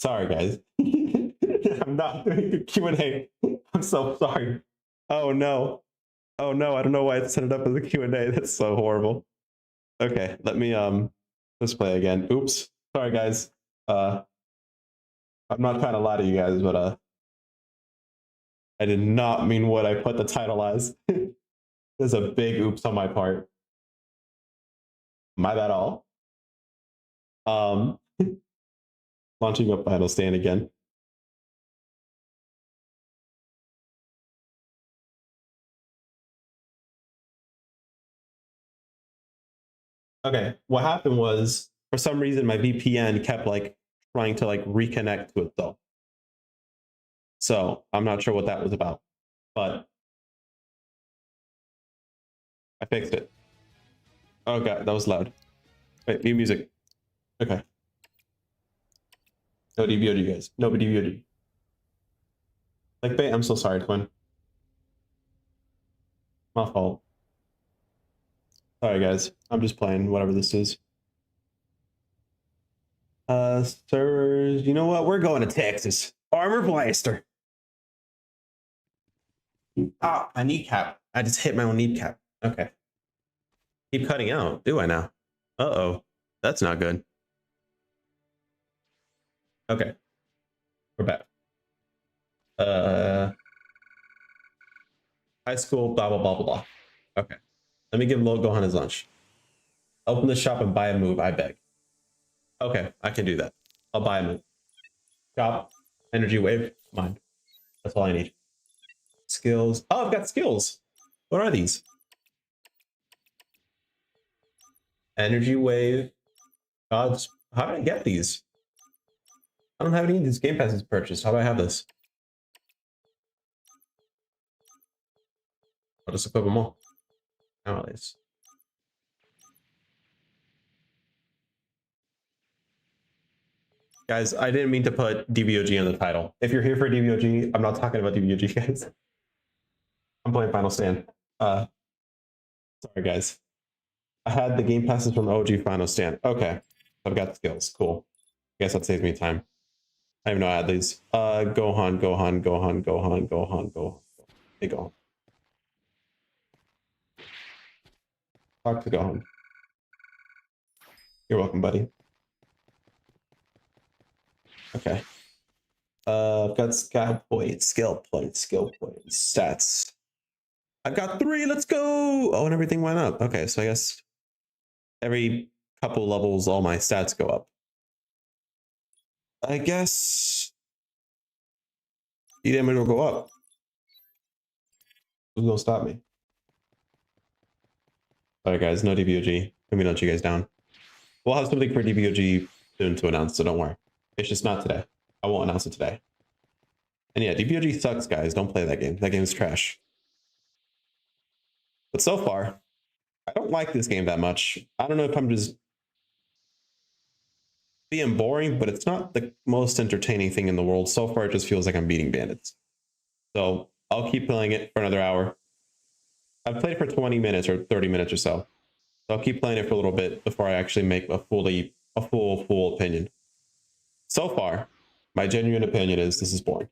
Sorry, guys. I'm not doing the Q&A. I'm so sorry. Oh no. Oh no, I don't know why I set it up as a Q&A. That's so horrible. Okay, let's play again. Oops. Sorry guys. I'm not trying to lie to you guys, but I did not mean what I put the title as. There's a big oops on my part. My bad all. Launching up final stand again. Okay, what happened was for some reason my VPN kept like trying to like reconnect to itself. So I'm not sure what that was about, but I fixed it. Oh god, that was loud. Wait, mute music. Okay. No DBOD, guys. No DBOD. Like, I'm so sorry, Twin. My fault. Sorry, guys. I'm just playing whatever this is. Servers. You know what? We're going to Texas. Armor Blaster. Ah, my kneecap. I just hit my own kneecap. Okay. Keep cutting out. Do I now? Uh-oh. That's not good. Okay. We're back. High school, blah, blah, blah, blah, blah. Okay. Let me give Lil Gohan his lunch. Open the shop and buy a move, I beg. Okay, I can do that. I'll buy a move. Shop, energy wave, mine. That's all I need. Skills. Oh, I've got skills. What are these? Energy wave. Gods. How did I get these? I don't have any of these game passes purchased. How do I have this? I'll just equip them all. Nowadays. Guys, I didn't mean to put DBOG in the title. If you're here for DBOG, I'm not talking about DBOG, guys. I'm playing Final Stand. Sorry, guys. I had the game passes from OG Final Stand. Okay. I've got the skills. Cool. I guess that saves me time. I even know I had these. Gohan. Hey, Gohan. Talk to Gohan. You're welcome, buddy. Okay. I've got skill points, stats. I've got 3. Let's go. Oh, and everything went up. Okay, so I guess every couple levels, all my stats go up. I guess speed damage will go up. Who's gonna stop me? Sorry, guys. No DBOG. Let me not you guys down. We'll have something for DBOG soon to announce, so don't worry. It's just not today. I won't announce it today. And yeah, DBOG sucks, guys. Don't play that game. That game is trash. But so far, I don't like this game that much. I don't know if I'm just being boring, but it's not the most entertaining thing in the world. So far, it just feels like I'm beating bandits. So I'll keep playing it for another hour. I've played for 20 minutes or 30 minutes or so. So I'll keep playing it for a little bit before I actually make a full opinion. So far, my genuine opinion is this is boring.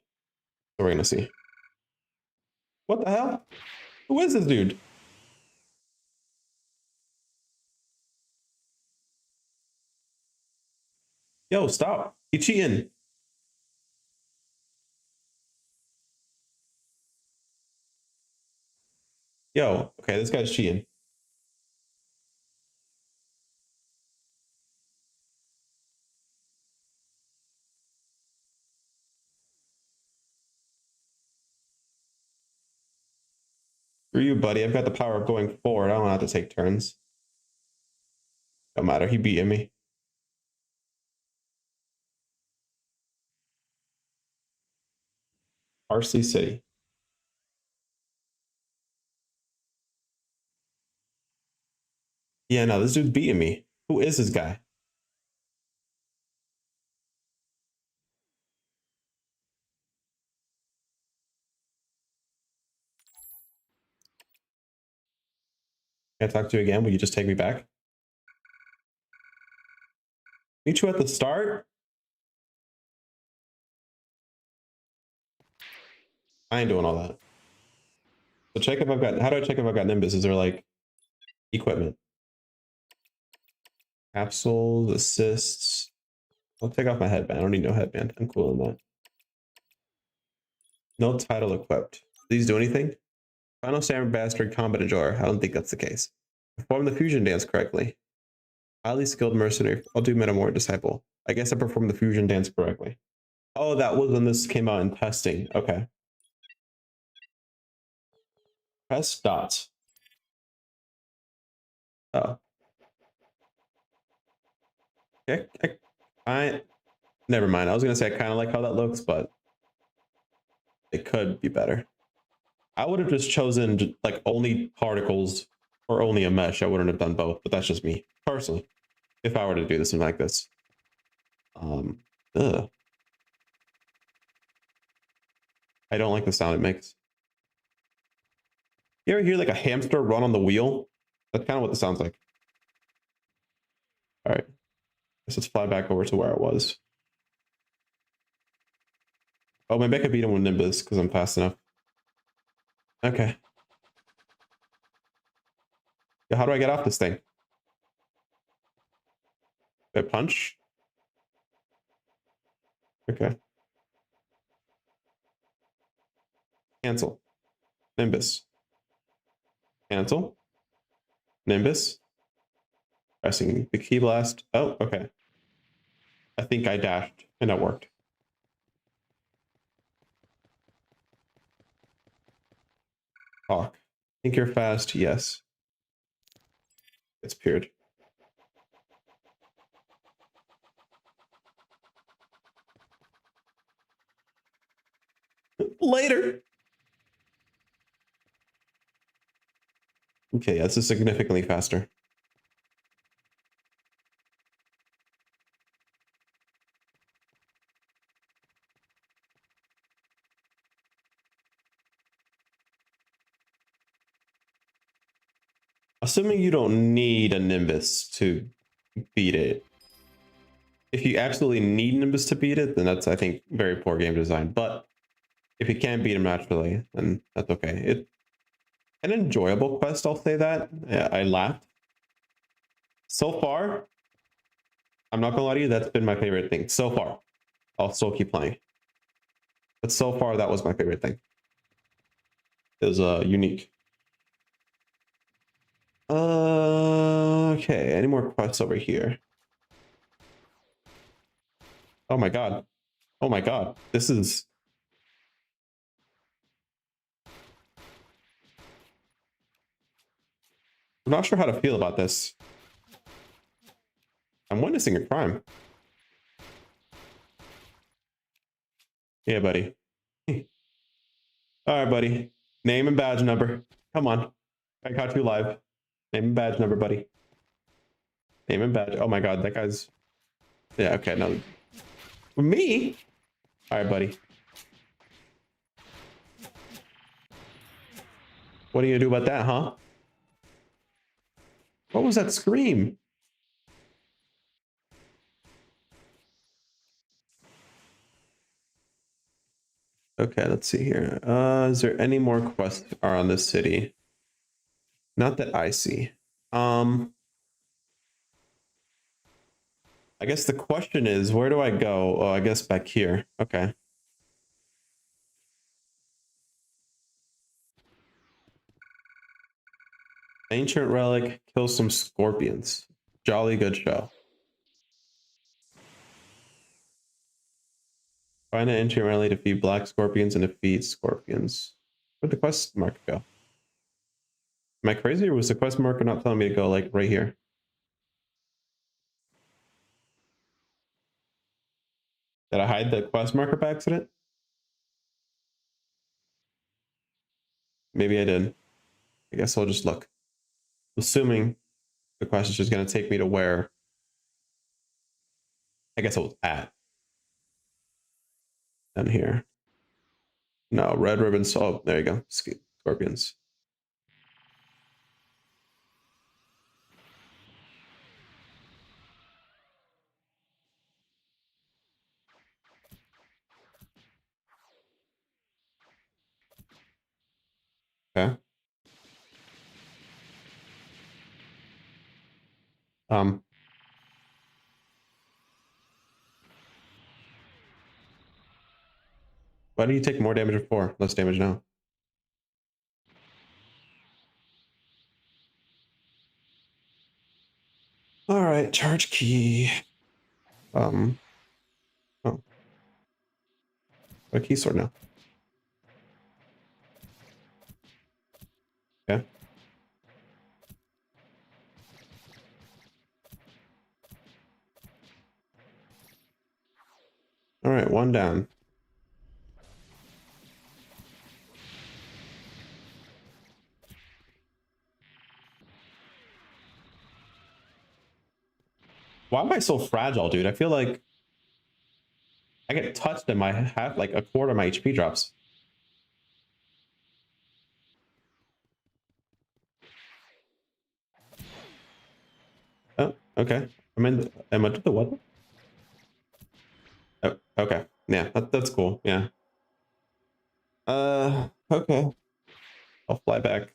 So we're gonna see. What the hell? Who is this dude? Yo, stop. He cheating. Yo, okay, this guy's cheating. For you, buddy, I've got the power of going forward. I don't have to take turns. Don't matter, he beating me. RC City. Yeah, no, this dude's beating me. Who is this guy? Can I talk to you again? Will you just take me back? Meet you at the start? I ain't doing all that. So check if I've got, how do I check if I've got Nimbus? Is there like equipment? Capsules, assists. I'll take off my headband. I don't need no headband. I'm cool in that. No title equipped. These do anything? Final Samurai Bastard Combat Enjoyer. I don't think that's the case. Perform the fusion dance correctly. Highly skilled mercenary. I'll do Metamorph Disciple. I guess I performed the fusion dance correctly. Oh, that was when this came out in testing. Okay. Press dots. Oh. Okay. Never mind. I was gonna say I kind of like how that looks, but it could be better. I would have just chosen like only particles or only a mesh. I wouldn't have done both, but that's just me personally. If I were to do this something like this, ugh. I don't like the sound it makes. You ever hear like a hamster run on the wheel? That's kind of what this sounds like. All right, let's fly back over to where I was. Oh, maybe I could beat him with Nimbus because I'm fast enough. Okay. Yeah, how do I get off this thing? Do I punch? Okay. Cancel. Nimbus. Cancel. Nimbus. Pressing the key blast. Oh, okay. I think I dashed and that worked. Talk. Think you're fast? Yes. It's peered. Later. Okay, yeah, this is significantly faster. Assuming you don't need a Nimbus to beat it. If you absolutely need Nimbus to beat it, then that's, I think, very poor game design. But if you can't beat him naturally, then that's okay. It's an enjoyable quest, I'll say that. Yeah, I laughed. So far, I'm not gonna lie to you, that's been my favorite thing. So far. I'll still keep playing. But so far, that was my favorite thing. It was unique. Okay, any more quests over here? Oh my god. Oh my god. This is... I'm not sure how to feel about this. I'm witnessing a crime. Yeah, buddy. All right, buddy. Name and badge number. Come on. I caught you live. Name and badge number, buddy. Name and badge. Oh my god, that guy's... Yeah, okay, no. Me? All right, buddy. What are you gonna do about that, huh? What was that scream? Okay, let's see here. Is there any more quests around this city? Not that I see. I guess the question is, where do I go? Oh, I guess back here. Okay. Ancient relic, kill some scorpions. Jolly good show. Find an ancient relic, defeat black scorpions, and defeat scorpions. Where'd the quest marker go? Am I crazy, or was the quest marker not telling me to go like right here? Did I hide the quest marker by accident? Maybe I did. I guess I'll just look. Assuming the quest is just going to take me to where I guess it was at. Down here. No, red ribbons. Oh, there you go. Scorpions. Okay. Um, why do you take more damage before? Less damage now. All right, charge key. Oh, a key sword now. Okay. All right, one down. Why am I so fragile, dude? I feel like I get touched and my half, like a quarter of my HP drops. Oh, okay. Am I to the what? Oh, okay. Yeah, that's cool. Yeah. Okay. I'll fly back.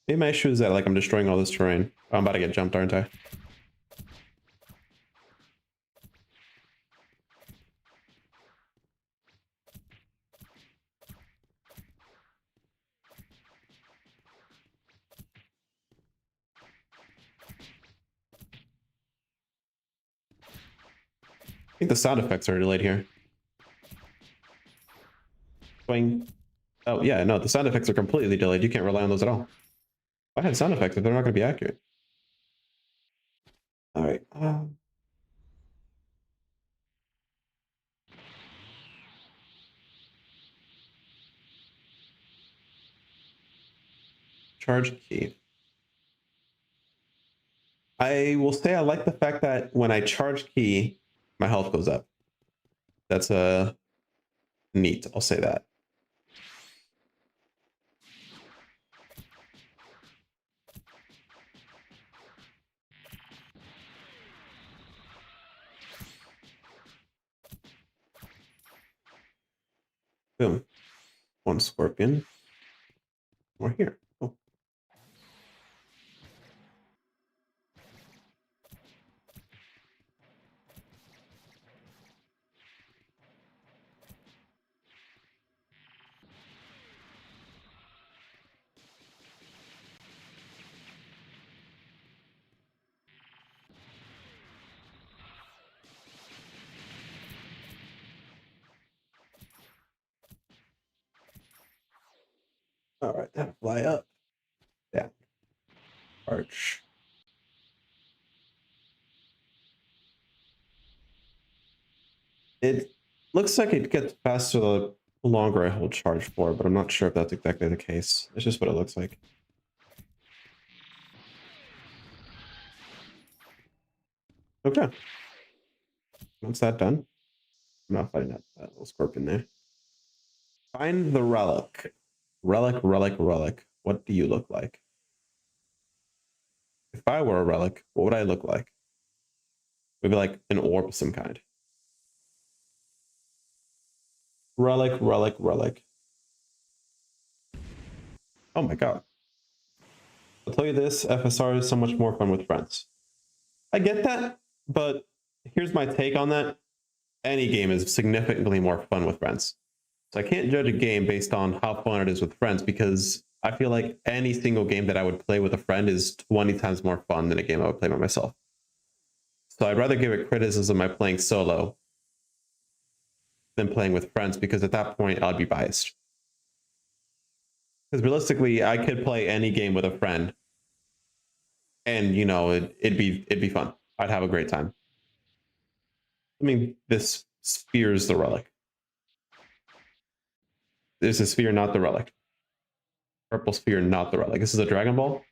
Maybe my issue is that like I'm destroying all this terrain. Oh, I'm about to get jumped, aren't I? I think the sound effects are delayed here. Swing. Oh yeah, no, the sound effects are completely delayed. You can't rely on those at all. I had sound effects, but they're not going to be accurate. All right. Charge key. I will say I like the fact that when I charge key, my health goes up. That's neat. I'll say that. Boom. One scorpion. We're here. Oh. All right, that fly up. Yeah. Arch. It looks like it gets faster the longer I hold charge for, but I'm not sure if that's exactly the case. It's just what it looks like. Okay. Once that's done, I'm not fighting that little scorpion there. Find the relic. Relic, relic, relic. What do you look like? If I were a relic, what would I look like? Maybe like an orb of some kind. Relic, relic, relic. Oh my god. I'll tell you this, FSR is so much more fun with friends. I get that, but here's my take on that. Any game is significantly more fun with friends. So I can't judge a game based on how fun it is with friends because I feel like any single game that I would play with a friend is 20 times more fun than a game I would play by myself. So I'd rather give it criticism by playing solo than playing with friends because at that point I'd be biased. Because realistically, I could play any game with a friend, and you know it'd be fun. I'd have a great time. I mean, this sphere's the relic. This is sphere, not the relic. Purple sphere, not the relic. This is a Dragon Ball.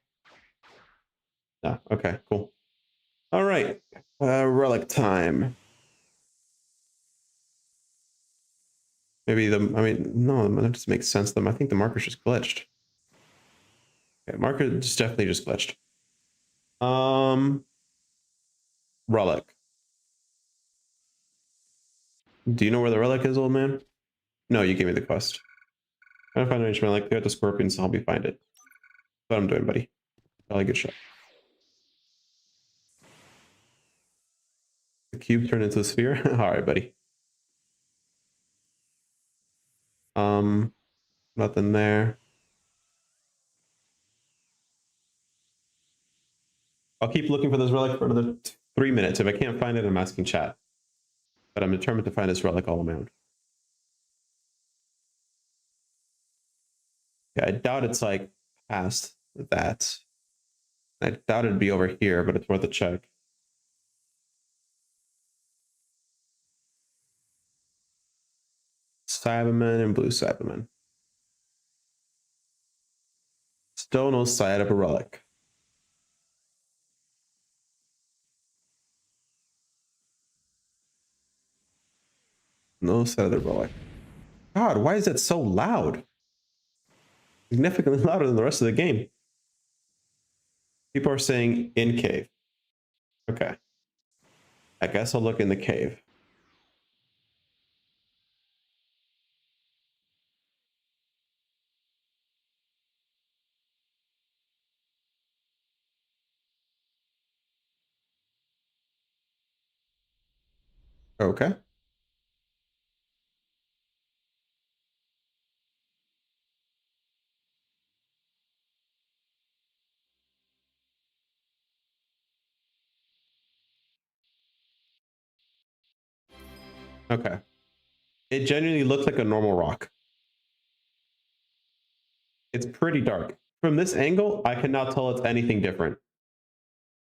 No, okay, cool. All right, relic time. Maybe the. I mean, no, that just makes sense. I think the marker's just glitched. Okay, marker just definitely just glitched. Relic. Do you know where the relic is, old man? No, you gave me the quest. Trying to find an ancient relic. Go to scorpions to help you find it. That's what I'm doing, buddy. Probably good shot. The cube turned into a sphere. All right, buddy. Nothing there. I'll keep looking for this relic for another 3 minutes. If I can't find it, I'm asking chat. But I'm determined to find this relic all around. Yeah, I doubt it's like past that. I doubt it'd be over here, but it's worth a check. Cyberman and blue Cyberman. Still no sight of a relic. No sight of the relic. God, why is that so loud? Significantly louder than the rest of the game. People are saying in cave. Okay. I guess I'll look in the cave. Okay. Okay. It genuinely looks like a normal rock. It's pretty dark. From this angle, I cannot tell it's anything different.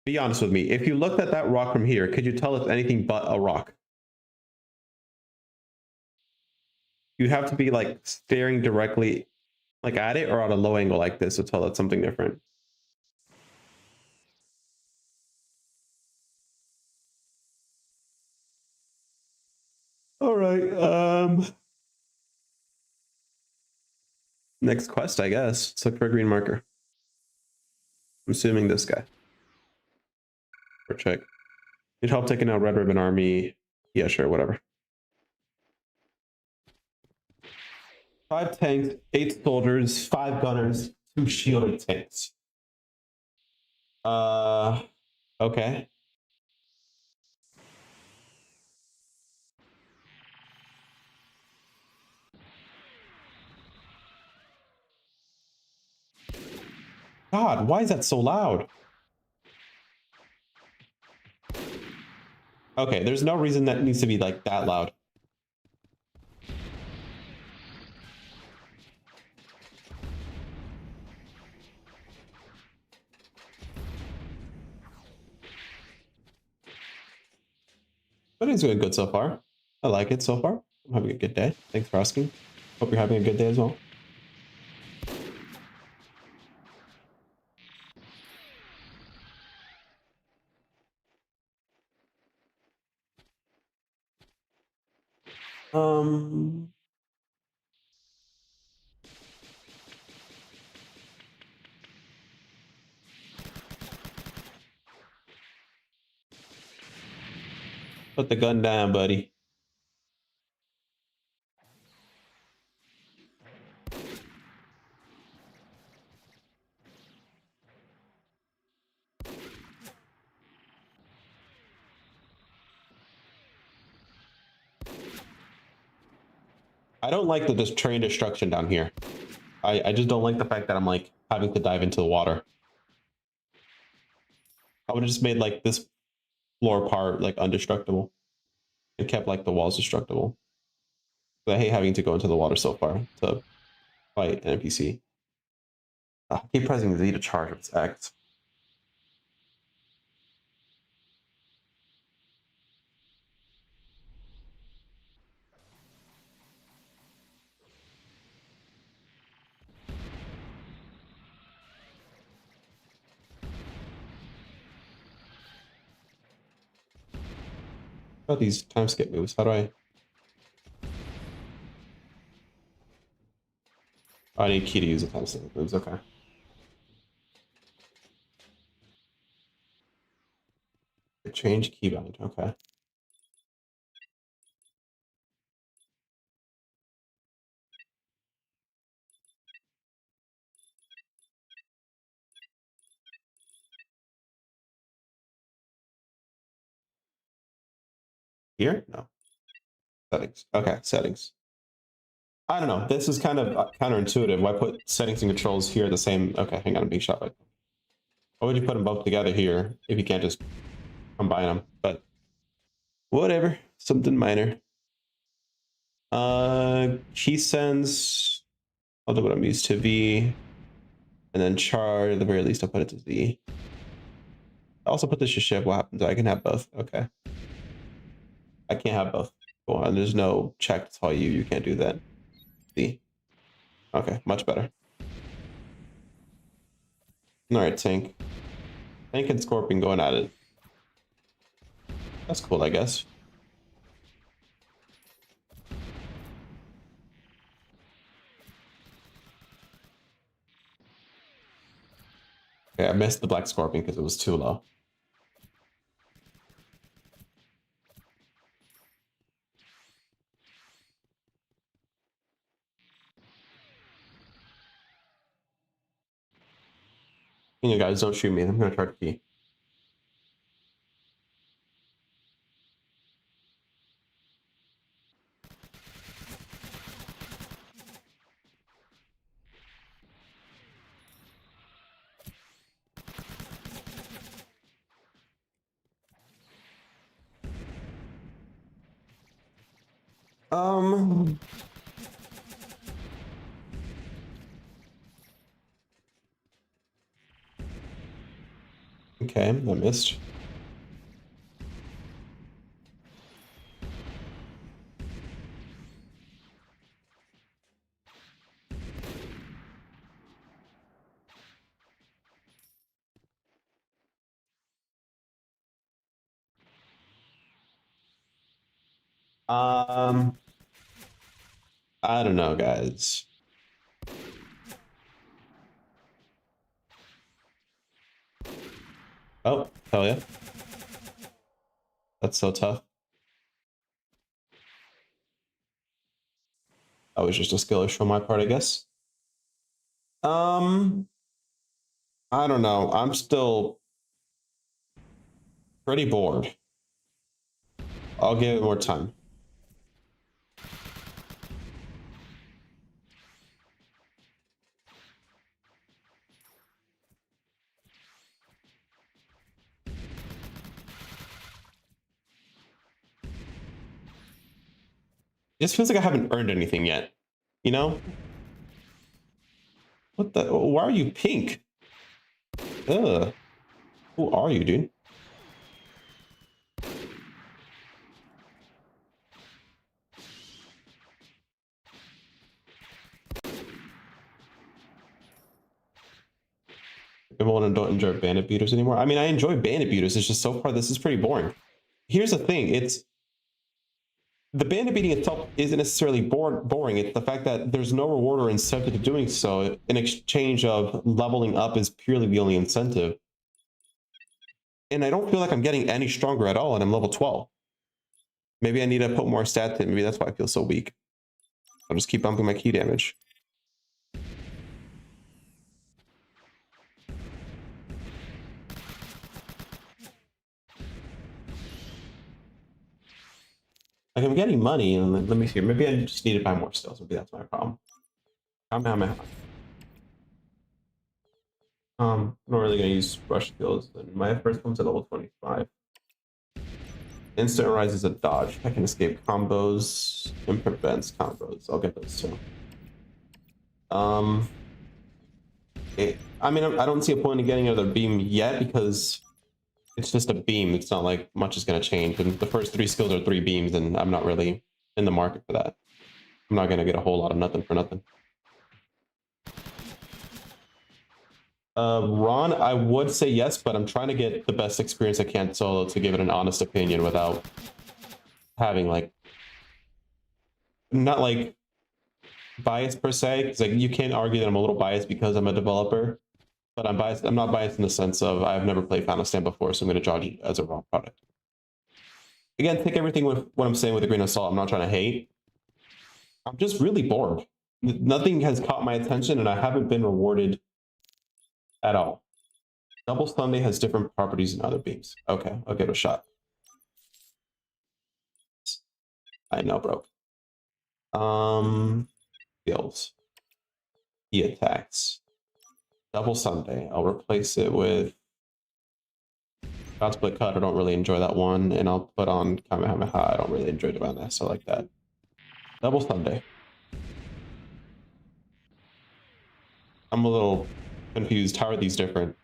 Be honest with me. If you looked at that rock from here, could you tell it's anything but a rock? You have to be like staring directly like at it or at a low angle like this to tell it's something different. All right. Next quest, I guess. Let's look for a green marker. I'm assuming this guy. Or check. Need help taking out Red Ribbon Army. Yeah, sure, whatever. 5 tanks, 8 soldiers, 5 gunners, 2 shielded tanks. Okay. God, why is that so loud? Okay, there's no reason that needs to be like that loud. But it's doing good so far. I like it so far. I'm having a good day. Thanks for asking. Hope you're having a good day as well. Put the gun down, buddy. I don't like the train destruction down here. I just don't like the fact that I'm like having to dive into the water. I would have just made like this floor part like undestructible and kept like the walls destructible. But I hate having to go into the water so far to fight an NPC. I keep pressing Z to charge its X. How about these time skip moves? How do I? Oh, I need key to use the time skip moves. Okay. Change keybind. Okay. Here? No. Settings. Okay, settings. I don't know. This is kind of counterintuitive. Why put settings and controls here the same? Okay, hang on. I'm being shot by. Why would you put them both together here if you can't just combine them? But whatever. Something minor. Key sends. I'll do what I'm used to V. And then char, at the very least, I'll put it to Z. I also put this to shift. What happens? I can have both. Okay. I can't have both. Go on. There's no check to tell you you can't do that. Z. Okay, much better. All right, Tank. Tank and Scorpion going at it. That's cool, I guess. Okay, I missed the Black Scorpion because it was too low. You guys, don't shoot me. I'm gonna try to pee. Okay, I missed. I don't know, guys. Oh, hell yeah. That's so tough. That was just a skill issue on my part, I guess. I don't know. I'm still pretty bored. I'll give it more time. It just feels like I haven't earned anything yet. You know? What the? Why are you pink? Ugh. Who are you, dude? People don't enjoy bandit beaters anymore. I mean, I enjoy bandit beaters. It's just so far this is pretty boring. Here's the thing: it's the bandit beating itself isn't necessarily boring. It's the fact that there's no reward or incentive to doing so. In exchange of leveling up is purely the only incentive. And I don't feel like I'm getting any stronger at all, and I'm level 12. Maybe I need to put more stats in. Maybe that's why I feel so weak. I'll just keep bumping my key damage. Like, I'm getting money, and let me see. Maybe I just need to buy more stills. Maybe that's my problem. I'm not really gonna use rush skills. And my first comes at level 25. Instant rise is a dodge. I can escape combos and prevents combos. I'll get those too. I mean, I don't see a point in getting another beam yet because it's just a beam. It's not like much is going to change. And the first 3 skills are 3 beams, and I'm not really in the market for that. I'm not going to get a whole lot of nothing for nothing. Ron, I would say yes, but I'm trying to get the best experience I can solo to give it an honest opinion without having like, not like bias per se, because like you can't argue that I'm a little biased because I'm a developer, But I'm biased. I'm not biased in the sense of I've never played Final Stand before, so I'm going to judge it as a raw product. Again, take everything with what I'm saying with a grain of salt. I'm not trying to hate. I'm just really bored. Nothing has caught my attention, and I haven't been rewarded at all. Double Sunday has different properties than other beams. Okay, I'll give it a shot. I know, bro. Skills. He attacks. Double Sunday. I'll replace it with God Split Cut. I don't really enjoy that one, and I'll put on Kamehameha. I don't really enjoy doing that, so I like that. Double Sunday. I'm a little confused. How are these different?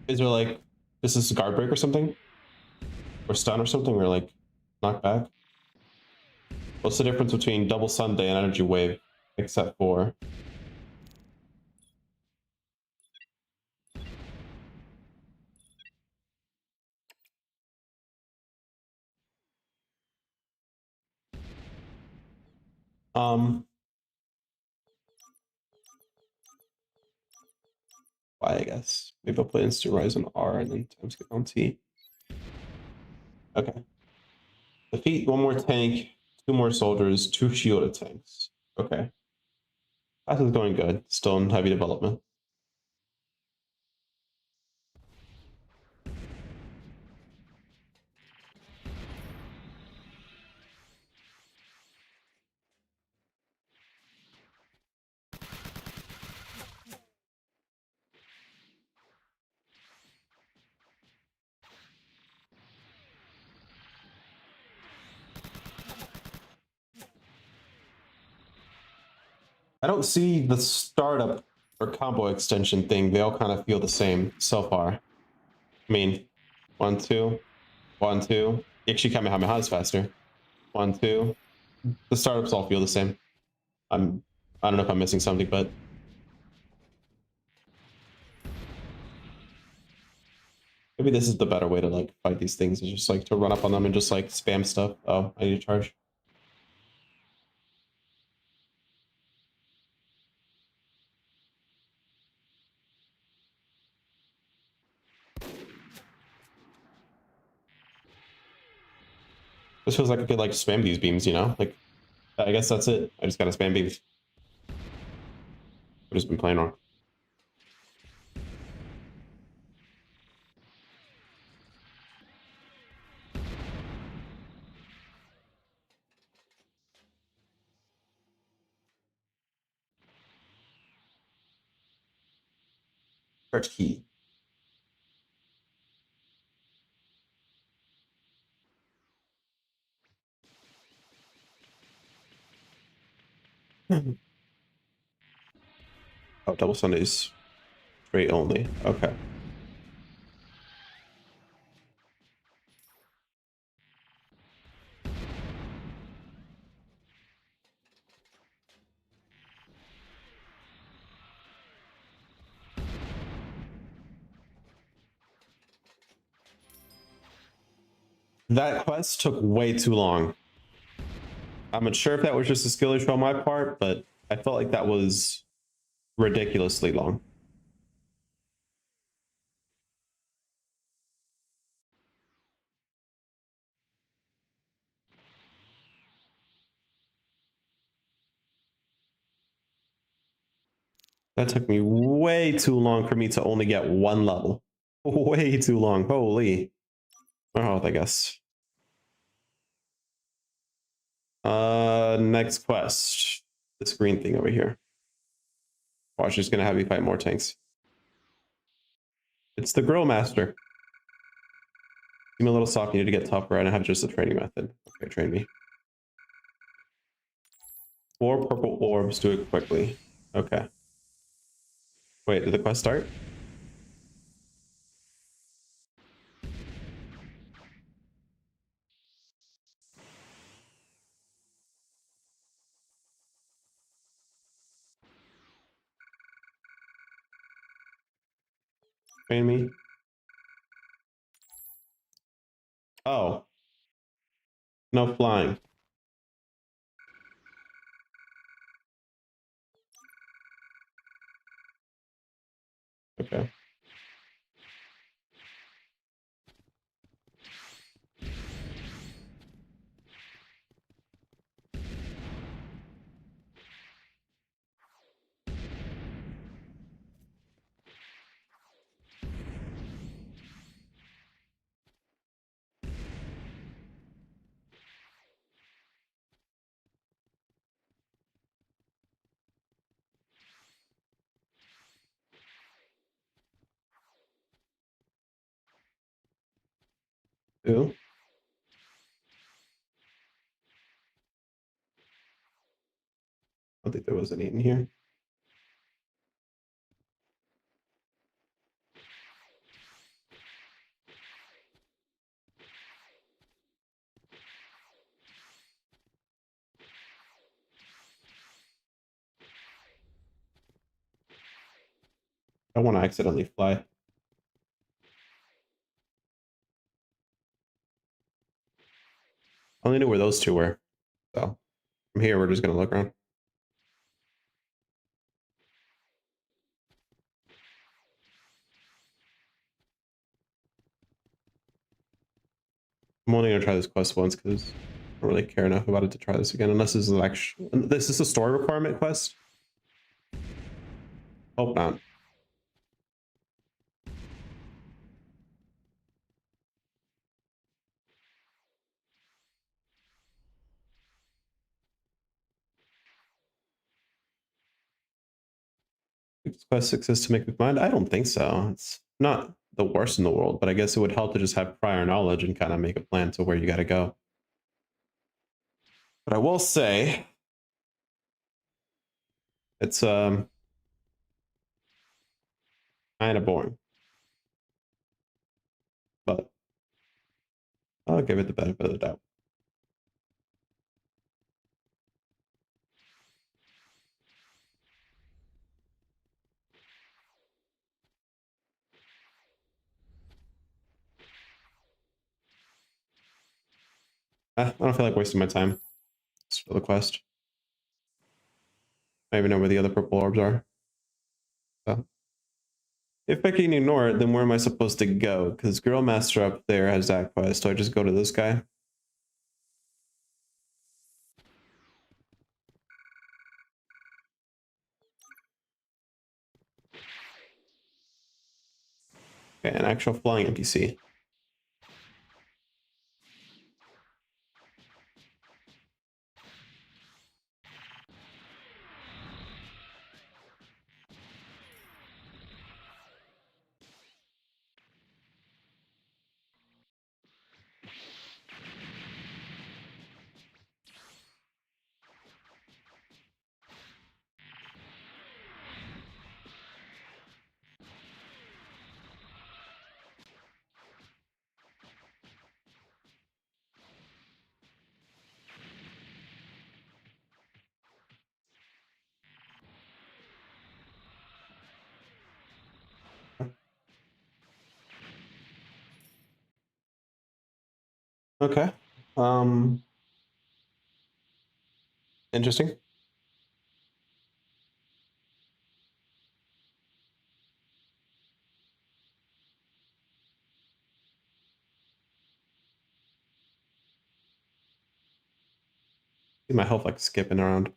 Is there like, is this guard break or something? Or stun or something? Or like knockback? What's the difference between Double Sunday and Energy Wave? Except for... Why, I guess. Maybe I'll put Instant Rise on R and then time skip on T. Okay. Defeat one more tank, 2 more soldiers, 2 shielded tanks. Okay. Class is going good. Still in heavy development. I don't see the startup or combo extension thing. They all kind of feel the same so far. I mean, 1, 2, 1, 2. Actually, Kamehameha is faster. 1, 2. The startups all feel the same. I don't know if I'm missing something, but maybe this is the better way to like fight these things. Is just like to run up on them and just like spam stuff. Oh, I need to charge. This feels like I could like spam these beams, you know? Like, I guess that's it. I just gotta spam beams. I've just been playing wrong. Search key. Oh, double Sundays. Straight only. Okay. That quest took way too long. I'm not sure if that was just a skill issue on my part, but I felt like that was ridiculously long. That took me way too long for me to only get 1 level. Way too long. Holy. Oh, I guess. Next quest. This green thing over here. Watch, just gonna have you fight more tanks. It's the Grill Master. Give me a little soft, you need to get tougher. I don't have just a training method. Okay, train me. 4 purple orbs, do it quickly. Okay. Wait, did the quest start? Train me. Oh. No flying. Ooh. I don't think there was any in here. I don't want to accidentally fly. I only knew where those two were. So from here, we're just going to look around. I'm only going to try this quest once because I don't really care enough about it to try this again. Unless this is actually... This is a story requirement quest? Hope not. Quest exists to make me mind? I don't think so. It's not the worst in the world, but I guess it would help to just have prior knowledge and kind of make a plan to where you got to go. But I will say, it's kind of boring. But I'll give it the benefit of the doubt. I don't feel like wasting my time. It's for the quest. I don't even know where the other purple orbs are. So if I can ignore it, then where am I supposed to go? Because Girl Master up there has that quest. So I just go to this guy. Okay, an actual flying NPC. Okay. Interesting. See my health like skipping around.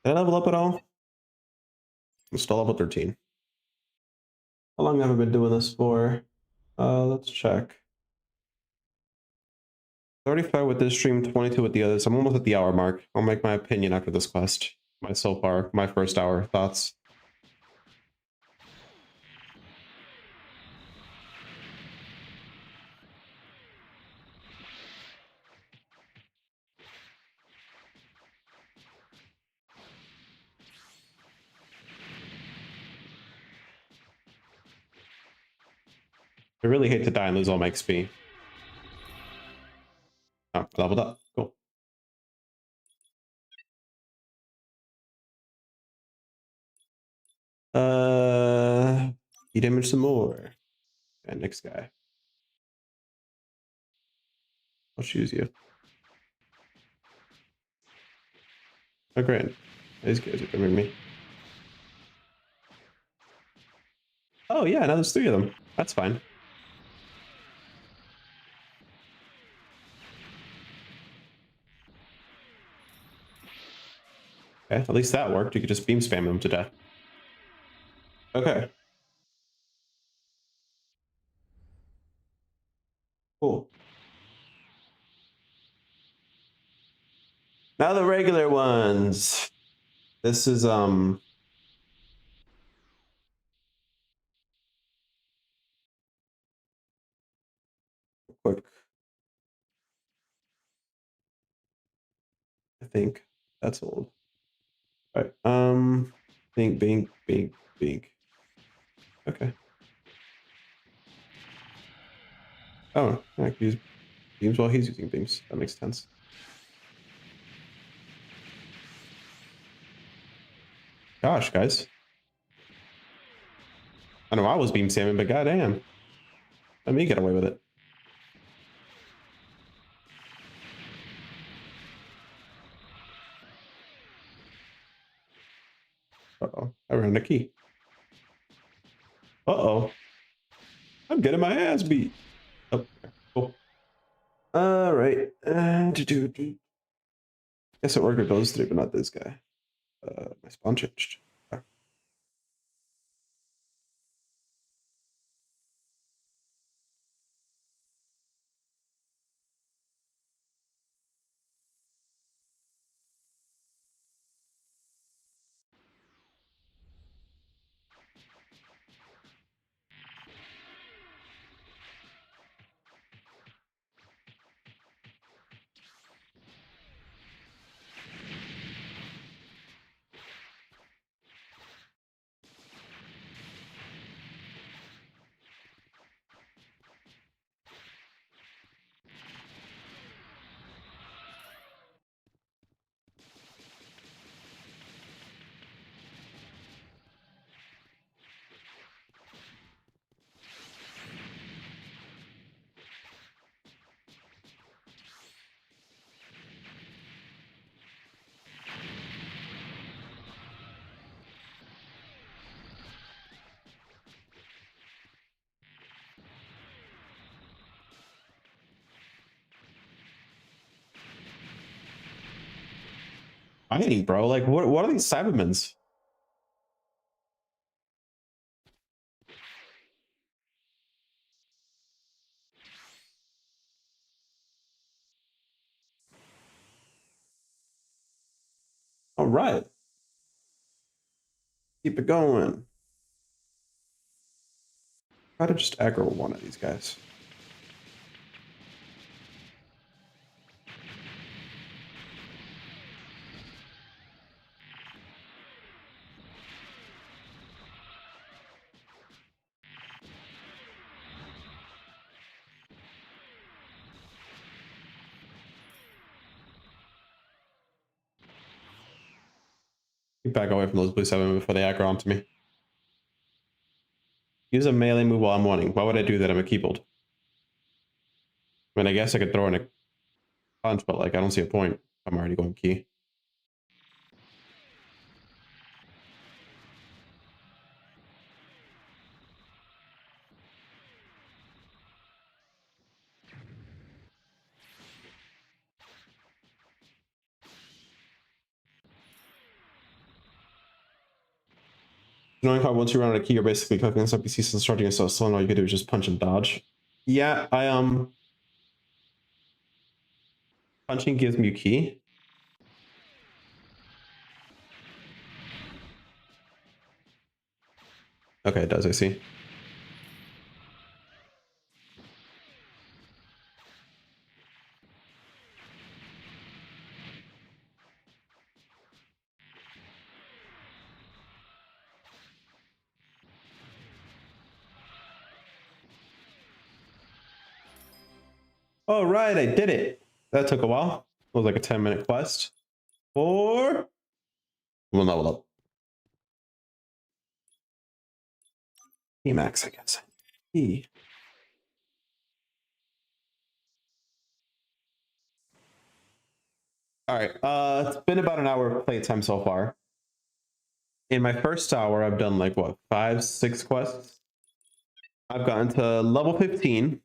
Did I level up at all? I'm still level 13. How long have I been doing this for? Let's check. 35 with this stream, 22 with the others. I'm almost at the hour mark. I'll make my opinion after this quest. My first hour thoughts. I really hate to die and lose all my XP. Oh, leveled up. Cool. You damage some more. And next guy. I'll choose you. Oh, great. These guys are coming me. Oh, yeah, now there's 3 of them. That's fine. Okay, at least that worked. You could just beam spam them to death. Okay. Cool. Now the regular ones. This is quick. I think that's old. All right. Bink, bink, bink, bink. Okay. Oh, I can use beams while he's using beams. That makes sense. Gosh, guys. I know I was beam salmon, but goddamn. Let me get away with it. Uh-oh. I ran a key. Uh-oh. I'm getting my ass beat. Oh, cool. All right. Guess it worked with those three, but not this guy. My spawn changed. Tiny, bro. Like, what are these Cybermans? All right. Keep it going. Try to just aggro one of these guys. Keep back away from those blue 7 before they aggro onto me. Use a melee move while I'm wanting. Why would I do that? I'm a keyboard. I mean, I guess I could throw in a punch, but like, I don't see a point. I'm already going key. Knowing how once you run out of key, you're basically cooking this NPC and starting it so slow, and all you can do is just punch and dodge. Yeah, punching gives me key. Okay, it does, I see. All right, I did it. That took a while. It was like a 10-minute quest. Or we'll level up. Max, I guess. E. All right. It's been about an hour of playtime so far. In my first hour, I've done like what, 5, 6 quests. I've gotten to level 15.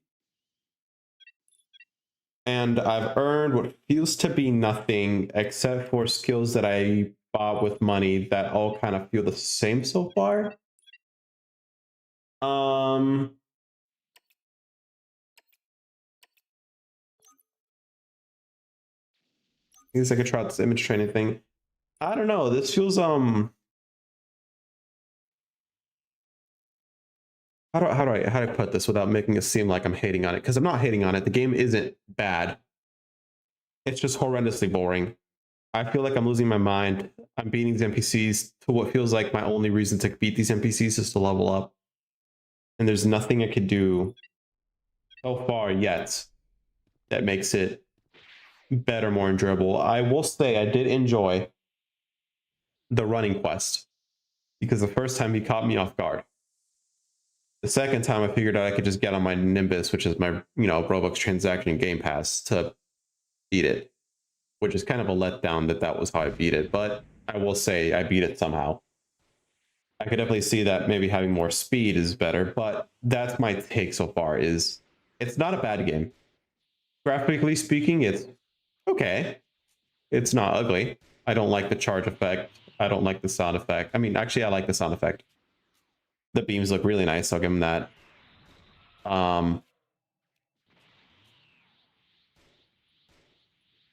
And I've earned what feels to be nothing except for skills that I bought with money that all kind of feel the same so far. I guess I could try out this image training thing. I don't know. This feels how do I put this without making it seem like I'm hating on it? Because I'm not hating on it. The game isn't bad. It's just horrendously boring. I feel like I'm losing my mind. I'm beating these NPCs to what feels like my only reason to beat these NPCs is to level up. And there's nothing I could do so far yet that makes it better, more enjoyable. I will say I did enjoy the running quest because the first time he caught me off guard. The second time I figured out I could just get on my Nimbus, which is my, Robux transaction Game Pass, to beat it, which is kind of a letdown that was how I beat it. But I will say I beat it somehow. I could definitely see that maybe having more speed is better, but that's my take so far. Is it's not a bad game. Graphically speaking, it's okay. It's not ugly. I don't like the charge effect. I don't like the sound effect. I mean, actually, I like the sound effect. The beams look really nice. I'll give them that.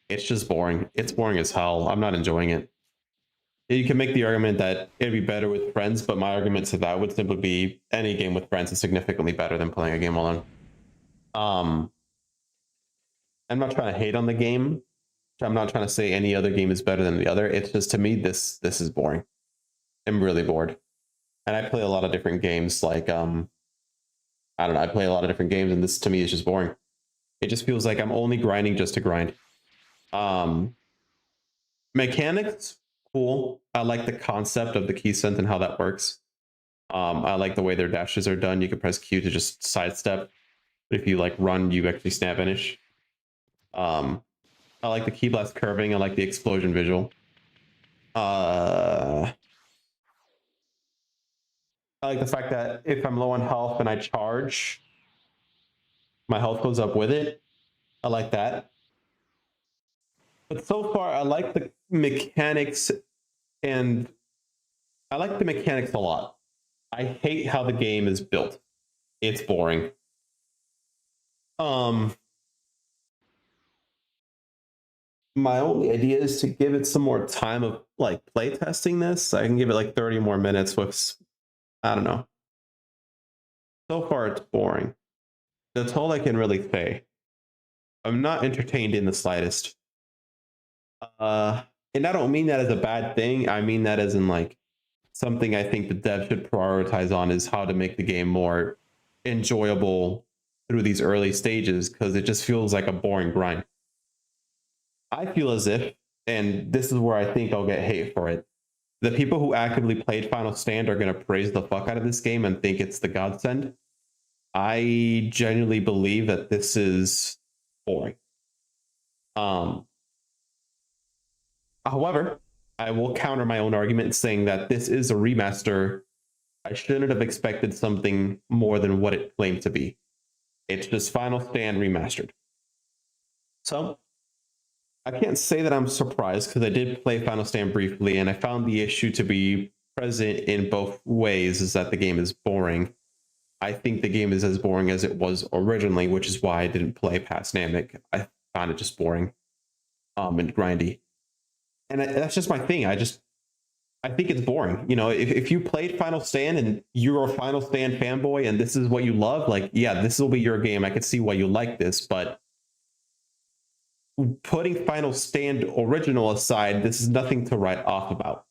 It's just boring. It's boring as hell. I'm not enjoying it. You can make the argument that it'd be better with friends, but my argument to that would simply be any game with friends is significantly better than playing a game alone. I'm not trying to hate on the game. I'm not trying to say any other game is better than the other. It's just, to me, this is boring. I'm really bored. And I play a lot of different games. Like, I don't know. I play a lot of different games, and this to me is just boring. It just feels like I'm only grinding just to grind. Mechanics, cool. I like the concept of the key scent and how that works. I like the way their dashes are done. You can press Q to just sidestep. But if you like run, you actually snap finish. I like the key blast curving. I like the explosion visual. I like the fact that if I'm low on health and I charge, my health goes up with it. I like that. But so far, I like the mechanics, and I like the mechanics a lot. I hate how the game is built. It's boring. My only idea is to give it some more time of like play testing this. I can give it like 30 more minutes with, I don't know. So far, it's boring. That's all I can really say. I'm not entertained in the slightest. And I don't mean that as a bad thing. I mean that as in like something I think the dev should prioritize on is how to make the game more enjoyable through these early stages, because it just feels like a boring grind. I feel as if, and this is where I think I'll get hate for it, the people who actively played Final Stand are going to praise the fuck out of this game and think it's the godsend. I genuinely believe that this is boring. However, I will counter my own argument saying that this is a remaster. I shouldn't have expected something more than what it claimed to be. It's just Final Stand remastered. So I can't say that I'm surprised, because I did play Final Stand briefly and I found the issue to be present in both ways, is that the game is boring. I think the game is as boring as it was originally, which is why I didn't play past Namek. I found it just boring and grindy. And that's just my thing. I think it's boring. If you played Final Stand and you're a Final Stand fanboy and this is what you love, like, yeah, this will be your game. I could see why you like this, but putting Final Stand original aside, this is nothing to write off about.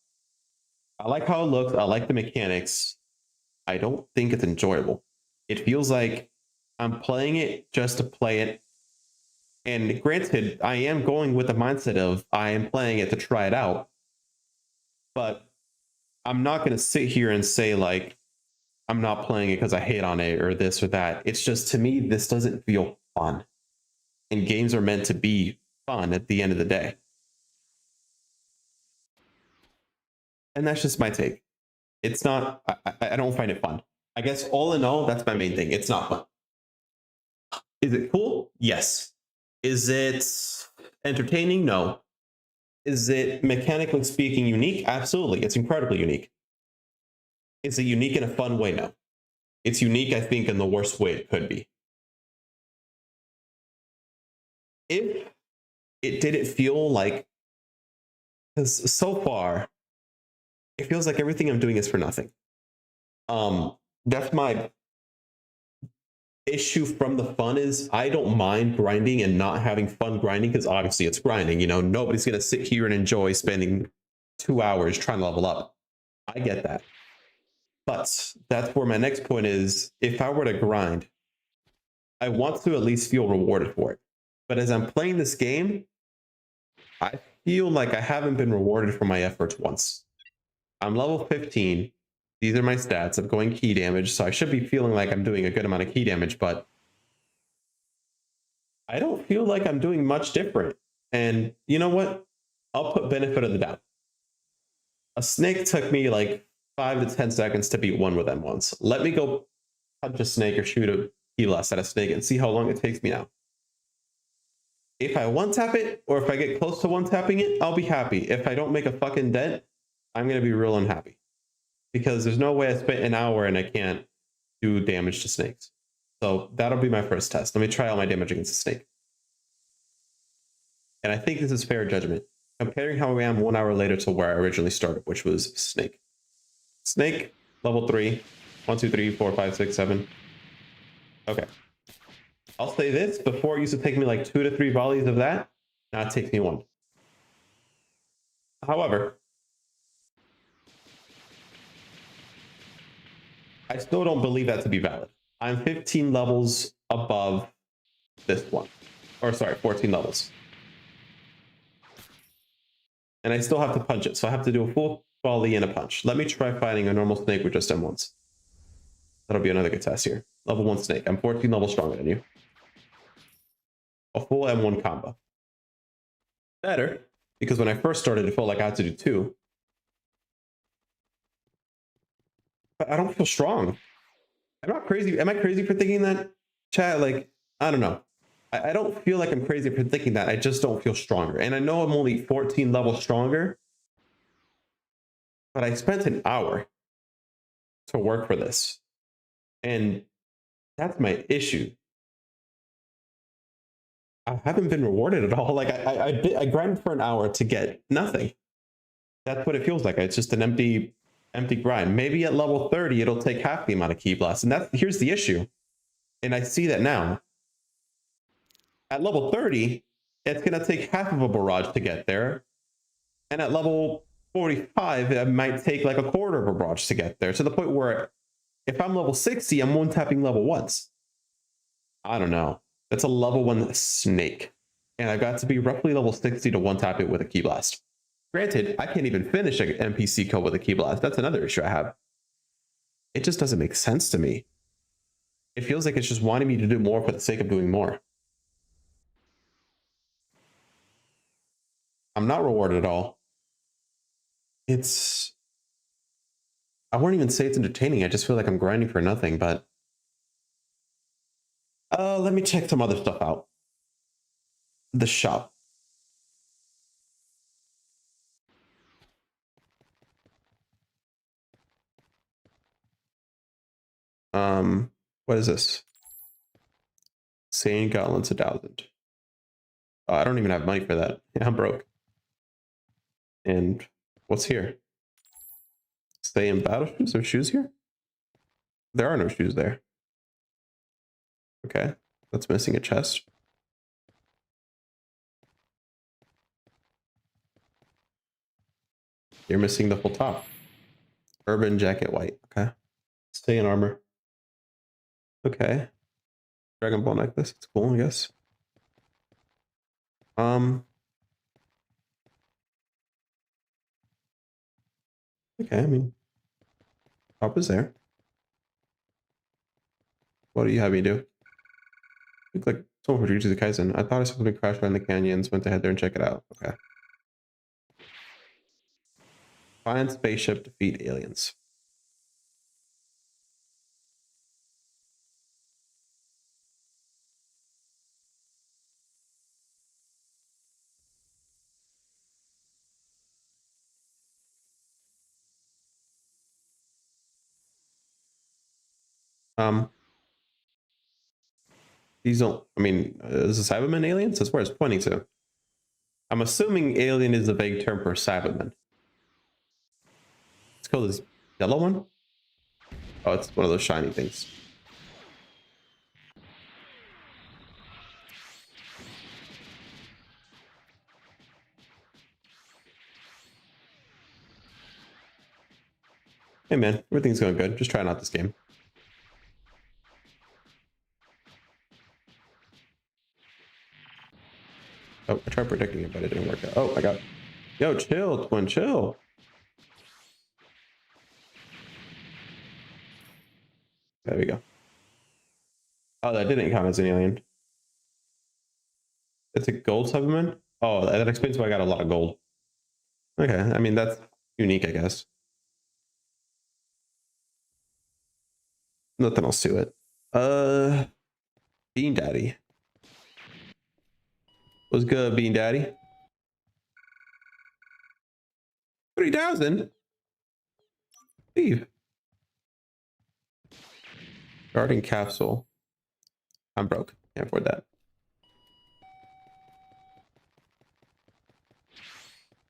I like how it looks. I like the mechanics. I don't think it's enjoyable. It feels like I'm playing it just to play it. And granted, I am going with the mindset of I am playing it to try it out. But I'm not going to sit here and say, like, I'm not playing it because I hate on it or this or that. It's just, to me, this doesn't feel fun. And games are meant to be fun at the end of the day. And that's just my take. It's not, I don't find it fun. I guess all in all, that's my main thing. It's not fun. Is it cool? Yes. Is it entertaining? No. Is it mechanically speaking unique? Absolutely. It's incredibly unique. Is it unique in a fun way? No. It's unique, I think, in the worst way it could be. If it didn't feel like, because so far, it feels like everything I'm doing is for nothing. That's my issue from the fun is I don't mind grinding and not having fun grinding, because obviously it's grinding. You know, nobody's going to sit here and enjoy spending 2 hours trying to level up. I get that. But that's where my next point is. If I were to grind, I want to at least feel rewarded for it. But as I'm playing this game, I feel like I haven't been rewarded for my efforts once. I'm level 15. These are my stats. I'm going key damage, so I should be feeling like I'm doing a good amount of key damage, but I don't feel like I'm doing much different. And you know what? I'll put benefit of the doubt. A snake took me like 5 to 10 seconds to beat one with them once. Let me go punch a snake or shoot a Helas at a snake and see how long it takes me now. If I one-tap it, or if I get close to one-tapping it, I'll be happy. If I don't make a fucking dent, I'm going to be real unhappy. Because there's no way I spent an hour and I can't do damage to snakes. So that'll be my first test. Let me try all my damage against a snake. And I think this is fair judgment. Comparing how I am 1 hour later to where I originally started, which was snake. Snake, level 3. 1, 2, 3, 4, 5, 6, 7. Okay. I'll say this, before it used to take me like 2 to 3 volleys of that. Now it takes me 1. However, I still don't believe that to be valid. I'm 15 levels above this one. Or sorry, 14 levels. And I still have to punch it, so I have to do a full volley and a punch. Let me try fighting a normal snake with just M1s. That'll be another good test here. Level 1 snake. I'm 14 levels stronger than you. A full M1 combo. Better, because when I first started, it felt like I had to do 2. But I don't feel strong. I'm not crazy. Am I crazy for thinking that? Chat, like, I don't know. I don't feel like I'm crazy for thinking that. I just don't feel stronger. And I know I'm only 14 levels stronger, but I spent an hour to work for this. And that's my issue. I haven't been rewarded at all. Like I grinded for an hour to get nothing. That's what it feels like. It's just an empty grind. Maybe at level 30, it'll take half the amount of key blasts. And here's the issue. And I see that now. At level 30, it's going to take half of a barrage to get there. And at level 45, it might take like a quarter of a barrage to get there. To the point where if I'm level 60, I'm one-tapping level 1s. I don't know. That's a level 1 snake. And I've got to be roughly level 60 to one-tap it with a key blast. Granted, I can't even finish an NPC code with a key blast. That's another issue I have. It just doesn't make sense to me. It feels like it's just wanting me to do more for the sake of doing more. I'm not rewarded at all. I won't even say it's entertaining. I just feel like I'm grinding for nothing, but let me check some other stuff out. The shop. What is this? Sane gauntlets 1,000. Oh, I don't even have money for that. Yeah, I'm broke. And what's here? Stay in battle shoes or shoes here? There are no shoes there. Okay, that's missing a chest. You're missing the full top. Urban jacket white. Okay. Stay in armor. Okay. Dragon Ball necklace. It's cool, I guess. Okay, I mean, top is there. What do you have me do? Look like someone from Jujutsu Kaisen. I thought I saw something crash around the canyons. Went to head there and check it out. Okay. Find spaceship, defeat aliens. These don't, I mean, is a Cyberman aliens? That's where it's pointing to. I'm assuming alien is a vague term for Cyberman. Let's call this yellow one. Oh, it's one of those shiny things. Hey man, everything's going good. Just trying out this game. Oh, I tried predicting it, but it didn't work out. Oh, I got... Yo, chill, twin, chill. There we go. Oh, that didn't count as an alien. It's a gold supplement? Oh, that explains why I got a lot of gold. Okay, I mean, that's unique, I guess. Nothing else to it. Bean Daddy. What's good, Bean Daddy? 3,000? Leave. Guarding capsule. I'm broke. Can't afford that.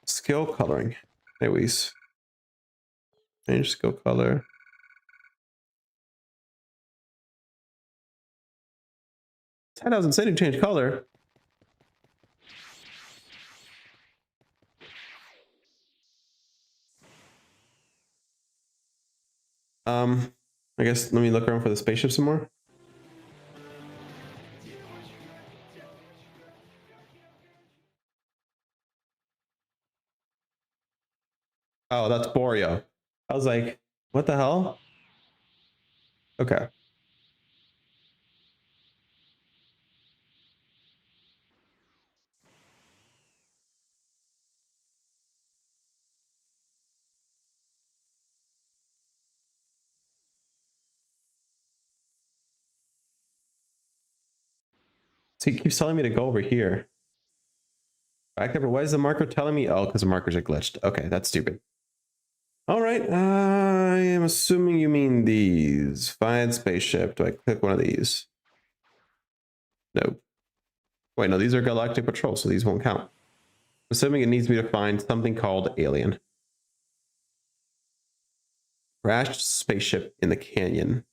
Skill coloring. Anyways. Change skill color. $10,000 say to change color. I guess let me look around for the spaceship some more. Oh, that's Borio. I was like, what the hell? Okay. So he keeps telling me to go over here. Back over. Why is the marker telling me? Oh, because the markers are glitched. Okay, that's stupid. All right. I am assuming you mean these. Find spaceship. Do I click one of these? No. Wait, no, these are galactic patrol, so these won't count. Assuming it needs me to find something called alien. Crashed spaceship in the canyon.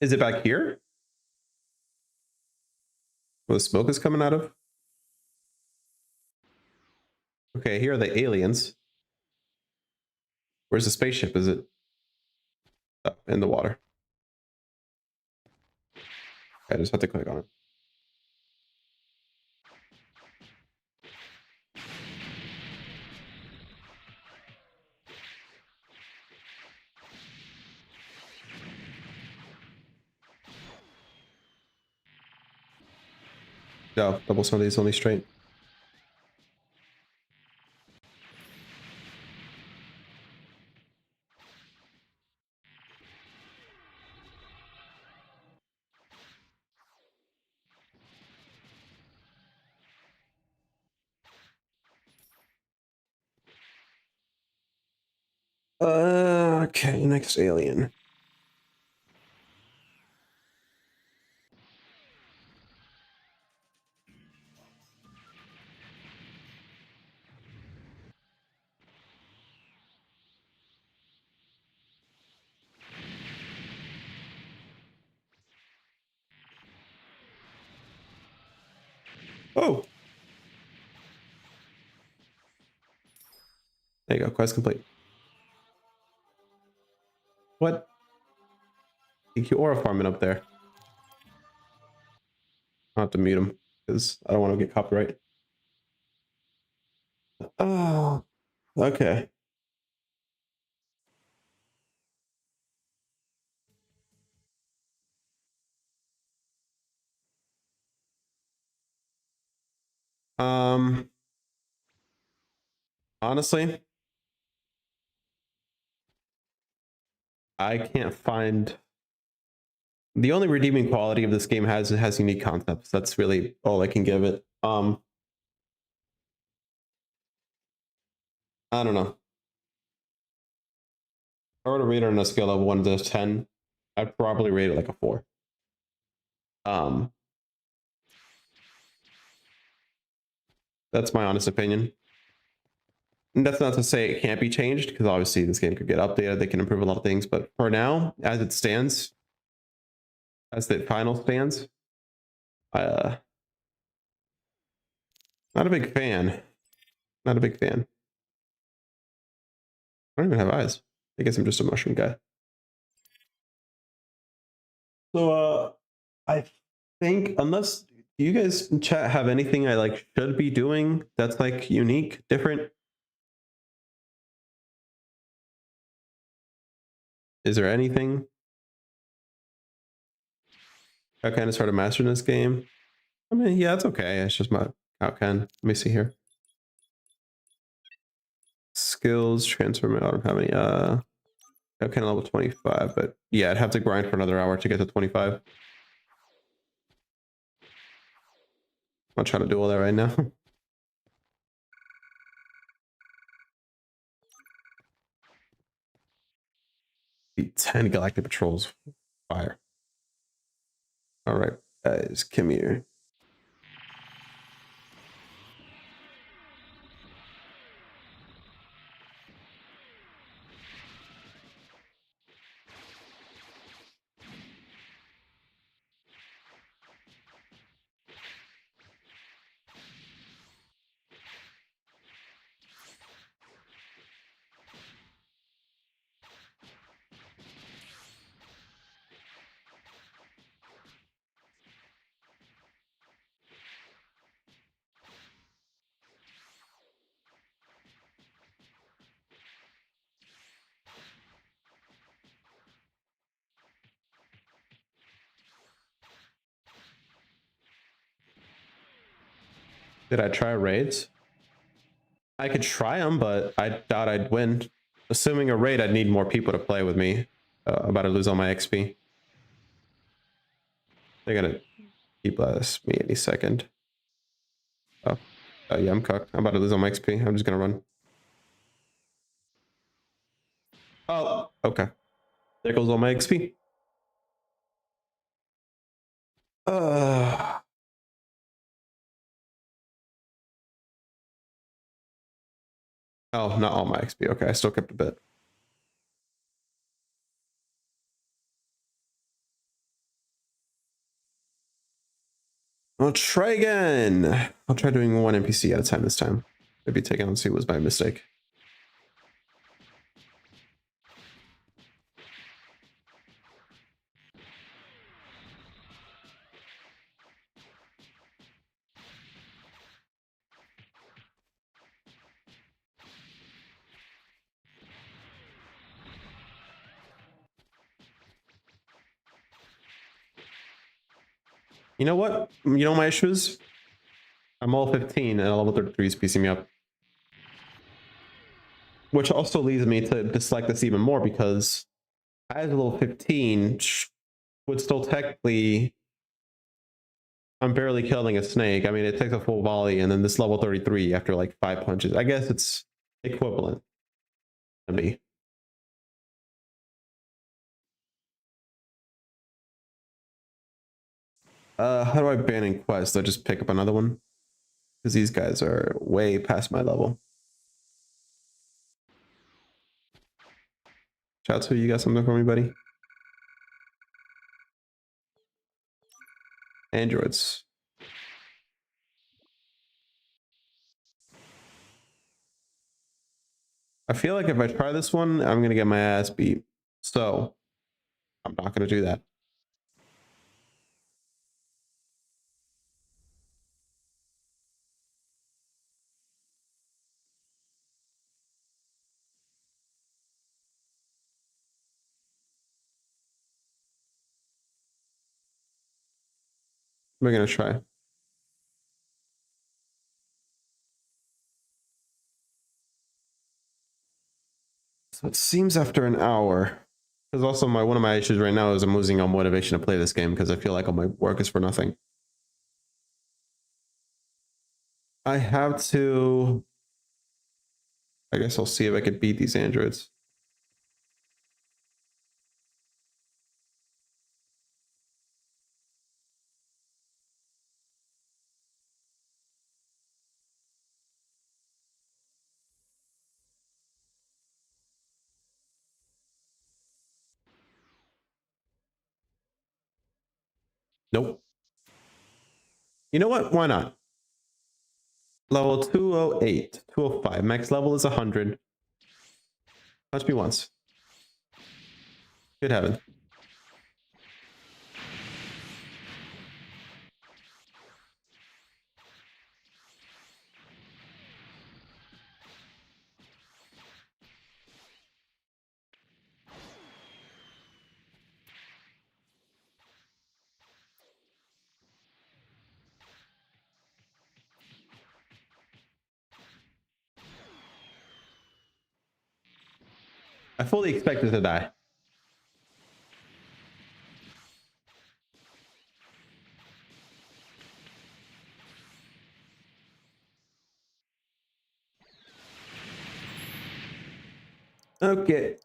Is it back here? Where the smoke is coming out of? Okay, here are the aliens. Where's the spaceship? Is it in the water? I just have to click on it. No, double some of these only straight. Okay, next alien. Oh. There you go, quest complete. What? EQ aura farming up there. I'll have to mute him because I don't want to get copyright. Oh, okay. Honestly, I can't find the only redeeming quality of this game has unique concepts. That's really all I can give it. I don't know. If I were to rate it on a scale of 1 to 10, I'd probably rate it like a 4. That's my honest opinion. And that's not to say it can't be changed, because obviously this game could get updated. They can improve a lot of things, but for now, as it stands, as the final stands. Uh, Not a big fan. Not a big fan. I don't even have eyes. I guess I'm just a mushroom guy. So I think unless you guys in chat have anything I like should be doing that's like unique, different. Is there anything? I kind of started mastering this game. I mean, yeah, it's okay. It's just my outcome. Let me see here. Skills, transform. I don't have any. I'm kind of level 25, but yeah, I'd have to grind for another hour to get to 25. I'll try to do all that right now. Beat 10 galactic patrols. Fire. All right, guys, come here. Did I try raids? I could try them, but I doubt I'd win. Assuming a raid, I'd need more people to play with me. I'm about to lose all my XP. They're gonna keep me any second. Oh, yeah, I'm cooked. I'm about to lose all my XP. I'm just gonna run. Oh, okay. There goes all my XP. Oh, not all my XP. Okay, I still kept a bit. I'll try again. I'll try doing one NPC at a time this time. Maybe taking on see was my mistake. You know what? You know my issues? I'm all 15 and level 33 is piecing me up. Which also leads me to dislike this even more because as a level 15 would still technically, I'm barely killing a snake. I mean, it takes a full volley and then this level 33 after like 5 punches. I guess it's equivalent to me. How do I ban in quest? Do I just pick up another one? Because these guys are way past my level. Shout out to you, got something for me, buddy? Androids. I feel like if I try this one, I'm gonna get my ass beat. So I'm not gonna do that. We're gonna try. So it seems after an hour. Because also one of my issues right now is I'm losing all motivation to play this game because I feel like all my work is for nothing. I have to. I guess I'll see if I can beat these androids. Nope. You know what? Why not? Level 208, 205. Max level is 100. Touch me once. Good heaven. I fully expected to die. Okay.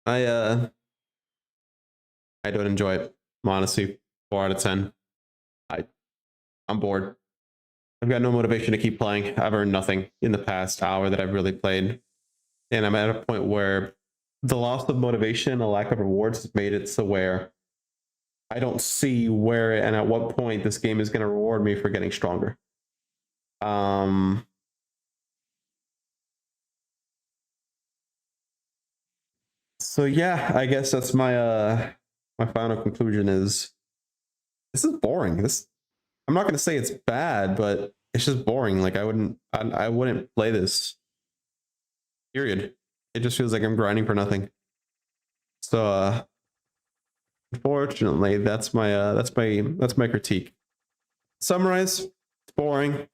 I don't enjoy it. Honestly, 4 out of 10. I'm bored. I've got no motivation to keep playing. I've earned nothing in the past hour that I've really played. And I'm at a point where the loss of motivation, a lack of rewards has made it so where I don't see where and at what point this game is going to reward me for getting stronger. So yeah, I guess that's my my final conclusion is this is boring. I'm not going to say it's bad, but it's just boring. Like I wouldn't play this. Period. It just feels like I'm grinding for nothing. So unfortunately, that's my critique. Summarize, it's boring.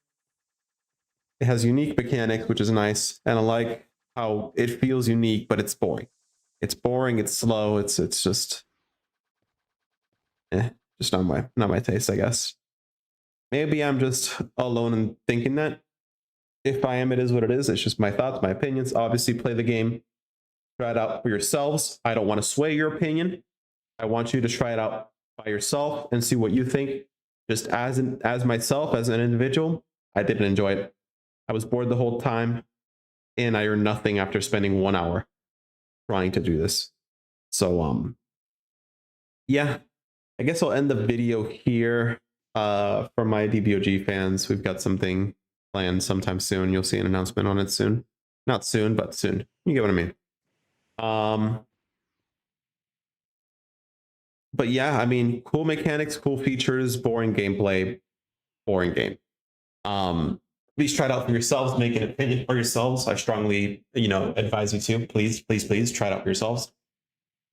It has unique mechanics, which is nice, and I like how it feels unique, but it's boring. It's boring, it's slow, it's just just not my taste, I guess. Maybe I'm just alone in thinking that. If I am, it is what it is. It's just my thoughts, my opinions. Obviously, play the game, try it out for yourselves. I don't want to sway your opinion. I want you to try it out by yourself and see what you think. Just as myself, as an individual, I didn't enjoy it. I was bored the whole time, and I earned nothing after spending 1 hour trying to do this. So yeah, I guess I'll end the video here. For my DBOG fans, we've got something planned sometime soon. You'll see an announcement on it soon. Not soon, but soon. You get what I mean. But yeah, I mean, cool mechanics, cool features, boring gameplay, boring game. Please try it out for yourselves, make an opinion for yourselves. I strongly, advise you to please try it out for yourselves.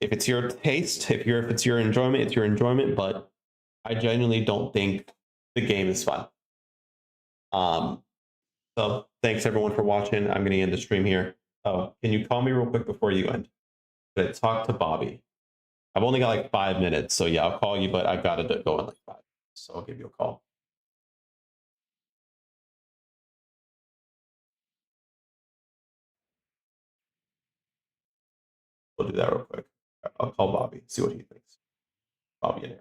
If it's your taste, if it's your enjoyment, it's your enjoyment. But I genuinely don't think the game is fun. So thanks everyone for watching. I'm going to end the stream here. Oh, can you call me real quick before you end? But talk to Bobby. I've only got like 5 minutes, so yeah, I'll call you, but I've got to go in like 5. So I'll give you a call. We'll do that real quick. I'll call Bobby, see what he thinks. Bobby in here.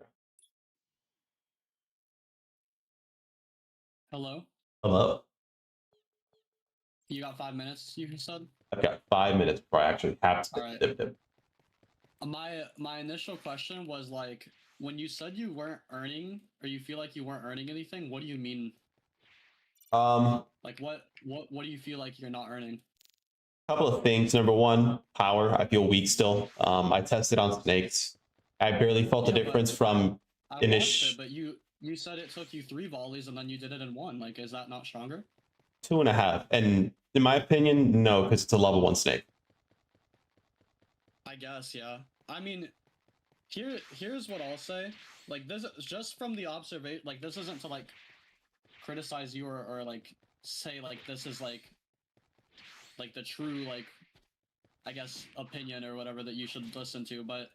Hello? Hello? You got 5 minutes, you said? I've got 5 minutes before I actually have to All right. dip. My initial question was like, when you said you weren't earning, or you feel like you weren't earning anything, what do you mean? Like what do you feel like you're not earning? Couple of things. Number one, power. I feel weak still. I tested on snakes. I barely felt the difference from initial. But you said it took you 3 volleys and then you did it in 1. Like, is that not stronger? 2.5. And in my opinion, no, because it's a level 1 snake. I guess, yeah. I mean, here's what I'll say. Like, this is just from the observation. Like, this isn't to like criticize you or like say like this is like the true, like, I guess, opinion or whatever that you should listen to, but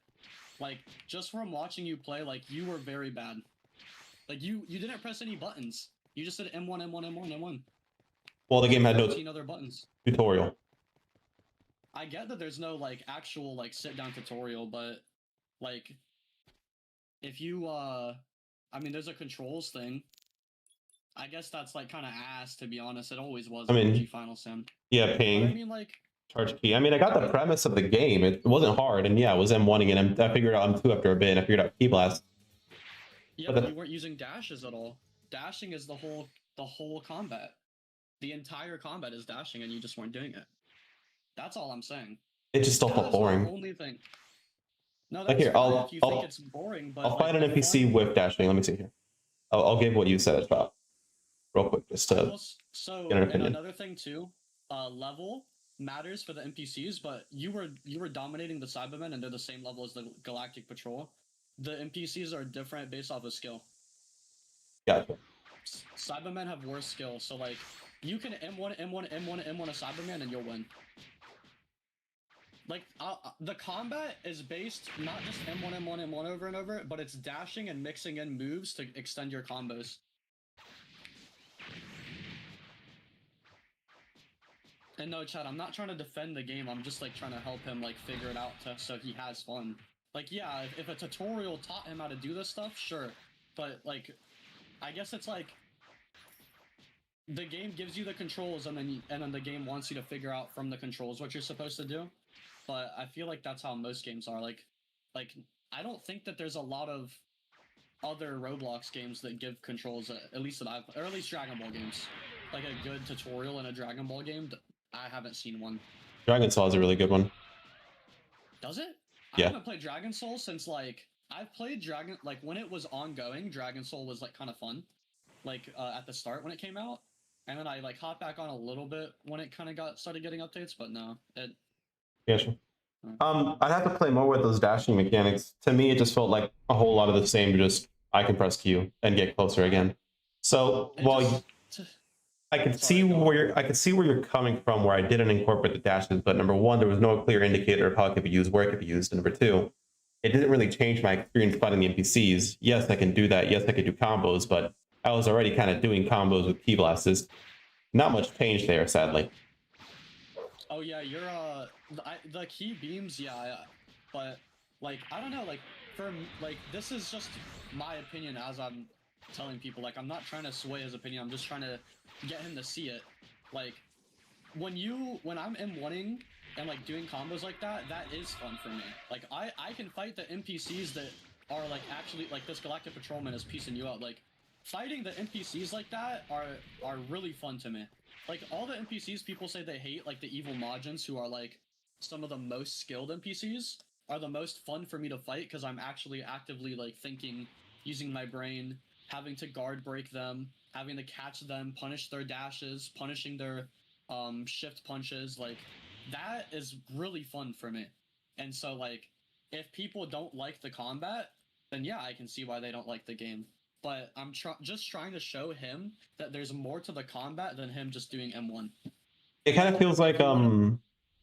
like just from watching you play, like you were very bad. Like you didn't press any buttons. You just said M1, M1, M1, M1. Well, the game had no other buttons. Tutorial. I get that there's no like actual like sit down tutorial, but like if you I mean there's a controls thing. I guess that's like kind of ass, to be honest. It always was. I mean, Final Sim. Yeah, ping. But I mean, like, charge key. I mean, I got the premise of the game. It wasn't hard, and yeah, it was M1ing, and I figured out M2 after a bit, and I figured out key blast. Yeah, but you weren't using dashes at all. Dashing is the whole combat. The entire combat is dashing, and you just weren't doing it. That's all I'm saying. It just still felt boring. The only thing. No, like that's here, fine if you think it's boring, but I'll find an NPC with dashing. Let me see here. I'll give what you said a shot, real quick, just to get an opinion. And another thing too, level matters for the NPCs, but you were dominating the Cybermen, and they're the same level as the Galactic Patrol. The NPCs are different based off of skill. Gotcha. Cybermen have worse skill, so like you can M1 a Cyberman and you'll win. Like the combat is based not just M1 over and over, but it's dashing and mixing in moves to extend your combos. And no, Chad, I'm not trying to defend the game. I'm just like trying to help him like figure it out so he has fun. Like, yeah, if a tutorial taught him how to do this stuff, sure. But like, I guess it's like the game gives you the controls, and then the game wants you to figure out from the controls what you're supposed to do. But I feel like that's how most games are. Like I don't think that there's a lot of other Roblox games that give controls, at least or at least Dragon Ball games, like a good tutorial in a Dragon Ball game. I haven't seen one. Dragon Soul is a really good one. Does it? Yeah. I haven't played Dragon Soul since like I've played when it was ongoing. Dragon Soul was like kind of fun, like at the start when it came out, and then I like hopped back on a little bit when it kind of started getting updates. But no, it. Yeah, sure. I'd have to play more with those dashing mechanics. To me, it just felt like a whole lot of the same. Just I can press Q and get closer again. So I could see where you're coming from, where I didn't incorporate the dashes. But number one, there was no clear indicator of how it could be used, where it could be used. And number two, it didn't really change my experience fighting the NPCs. Yes, I can do that. Yes, I could do combos, but I was already kind of doing combos with key blasts. Not much change there, sadly. Oh yeah, you're the key beams, yeah, but like I don't know, like this is just my opinion as I'm telling people. Like I'm not trying to sway his opinion. I'm just trying to get him to see it. Like when I'm M1ing and like doing combos like that is fun for me. Like I can fight the NPCs that are like actually like this Galactic Patrolman is piecing you out. Like fighting the NPCs like that are really fun to me. Like, all the NPCs people say they hate, like the evil Majins, who are, like, some of the most skilled NPCs, are the most fun for me to fight, because I'm actually actively, like, thinking, using my brain, having to guard break them, having to catch them, punish their dashes, punishing their, shift punches, like, that is really fun for me. And so, like, if people don't like the combat, then yeah, I can see why they don't like the game. But I'm just trying to show him that there's more to the combat than him just doing M1. It kind of feels like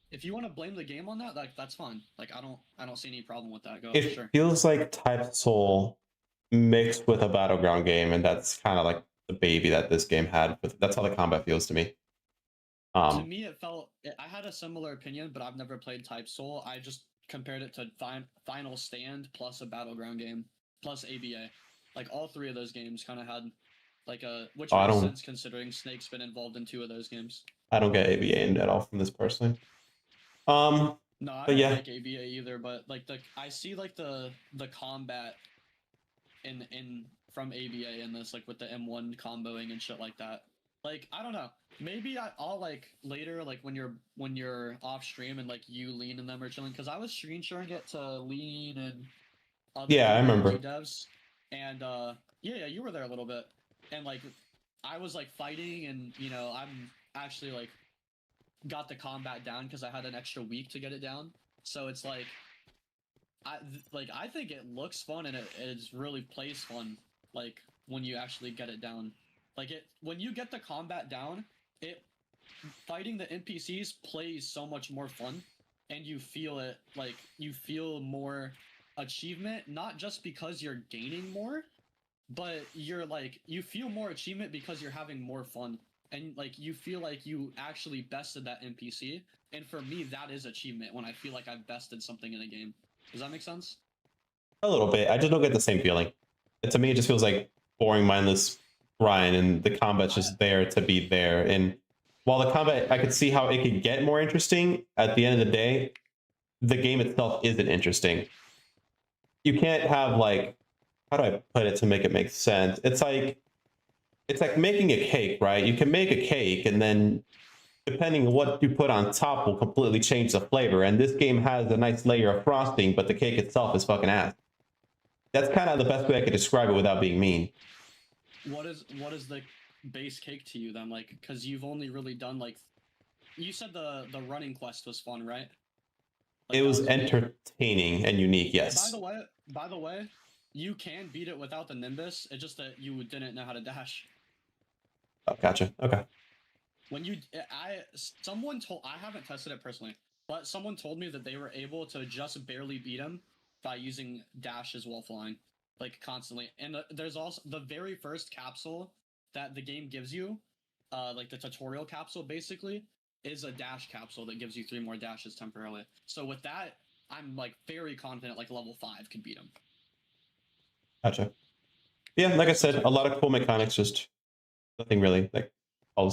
if you want to blame the game on that, like that's fine. Like I don't see any problem with that. It feels like Type Soul mixed with a battleground game, and that's kind of like the baby that this game had. But that's how the combat feels to me. To me, it felt. I had a similar opinion, but I've never played Type Soul. I just compared it to Final Stand plus a battleground game plus ABA. Like all three of those games kind of had like which makes sense considering Snake's been involved in 2 of those games. I don't get ABA in at all from this personally. No, I don't like ABA either, but like I see like the combat in from ABA in this, like with the M1 comboing and shit like that. Like I don't know, maybe I'll like later, like when you're off stream and like you lean in them or chilling, because I was screen sharing it to lean and other I remember devs. And yeah, you were there a little bit, and like I was like fighting, and you know I'm actually like got the combat down because I had an extra week to get it down. So it's like I think it looks fun, and it really plays fun. Like when you actually get it down, like when you get the combat down, fighting the NPCs plays so much more fun, and you feel it, like you feel more achievement, not just because you're gaining more, but you feel more achievement because you're having more fun, and like you feel like you actually bested that NPC. And for me, that is achievement, when I feel like I've bested something in a game. Does that make sense? A little bit. I just don't get the same feeling. To me, it just feels like boring, mindless grind, and the combat's just there to be there. And while the combat, I could see how it could get more interesting. At the end of the day, the game itself isn't interesting. You can't have like, how do I put it to make it make sense? It's like making a cake, right? You can make a cake, and then depending on what you put on top will completely change the flavor. And this game has a nice layer of frosting, but the cake itself is fucking ass. That's kind of the best way I could describe it without being mean. What is the base cake to you then? Like, because you've only really done like, you said the running quest was fun, right? Like, it was entertaining and unique, yes. By the way, you can beat it without the Nimbus. It's just that you didn't know how to dash. Oh, gotcha. Okay. When you, someone told, I haven't tested it personally, but someone told me that they were able to just barely beat him by using dash as well flying, like constantly. And there's also the very first capsule that the game gives you, like the tutorial capsule basically, is a dash capsule that gives you 3 more dashes temporarily. So with that, I'm like very confident like level 5 could beat him. Gotcha. Yeah, like I said, a lot of cool mechanics, just nothing really like,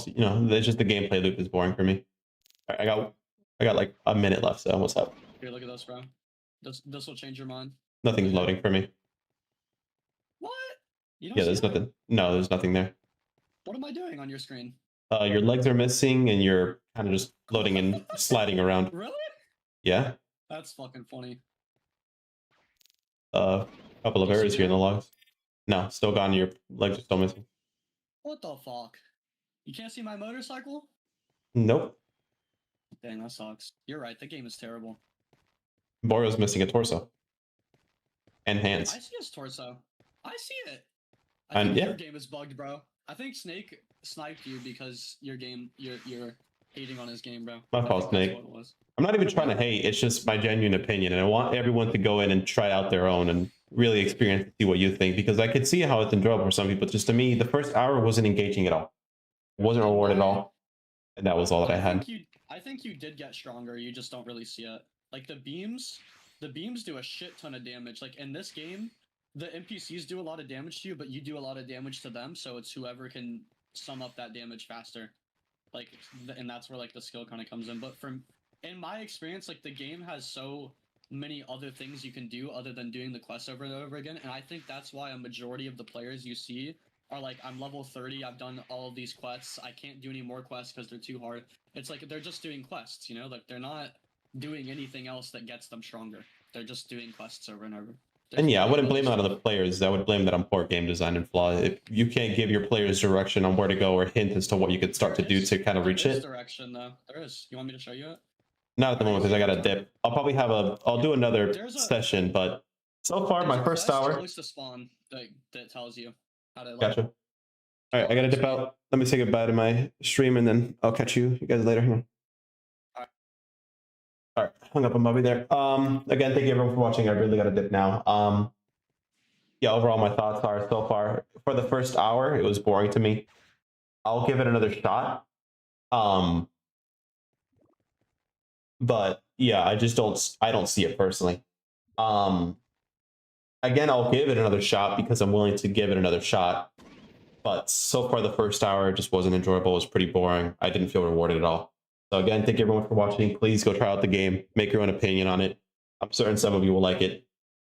you know, it's just the gameplay loop is boring for me. Right, I got like a minute left, so what's up? Here, look at this, bro. This will change your mind. Nothing's loading for me. What? You don't Yeah, there's nothing. No, there's nothing there. What am I doing on your screen? Your legs are missing, and you're kind of just floating and sliding around. Really? Yeah. That's fucking funny. A couple of errors here in the logs. No, still gone. Your legs are still missing. What the fuck? You can't see my motorcycle? Nope. Dang, that sucks. You're right. The game is terrible. Borio's missing a torso and hands. I see his torso. I see it. And think yeah, your game is bugged, bro. I think Snake sniped you because your game, you're hating on his game, bro. My fault, Snake. I'm not even trying to hate. It's just my genuine opinion, and I want everyone to go in and try out their own and really experience and see what you think, because I could see how it's enjoyable for some people. Just to me, the first hour wasn't engaging at all. It wasn't rewarded at all, and that was all that I had. I think you did get stronger. You just don't really see it. Like the beams do a shit ton of damage. Like in this game, the NPCs do a lot of damage to you, but you do a lot of damage to them. So it's whoever can sum up that damage faster. Like, and that's where like the skill kind of comes in. But in my experience, like the game has so many other things you can do other than doing the quests over and over again. And I think that's why a majority of the players you see are like, I'm level 30, I've done all of these quests, I can't do any more quests because they're too hard. It's like they're just doing quests, you know? Like they're not doing anything else that gets them stronger. They're just doing quests over and over. And yeah, I wouldn't blame it on the players. I would blame that on poor game design and flaw. If you can't give your players direction on where to go or hint as to what you could start to do to kind of reach it. Direction though. There is. You want me to show you it? Not at the moment because I got a dip. I'll probably have I'll do another session, but so far my first hour. Close to spawn that tells you how to. Like, gotcha. All right, I gotta dip out. Let me say goodbye to my stream, and then I'll catch you guys later. Here. All right, hung up on Bobby there. Again, thank you everyone for watching. I really gotta dip now. Yeah, overall my thoughts are so far for the first hour, it was boring to me. I'll give it another shot. But yeah, I don't see it personally. Again, I'll give it another shot because I'm willing to give it another shot. But so far the first hour just wasn't enjoyable. It was pretty boring. I didn't feel rewarded at all. So again, thank you everyone for watching. Please go try out the game. Make your own opinion on it. I'm certain some of you will like it.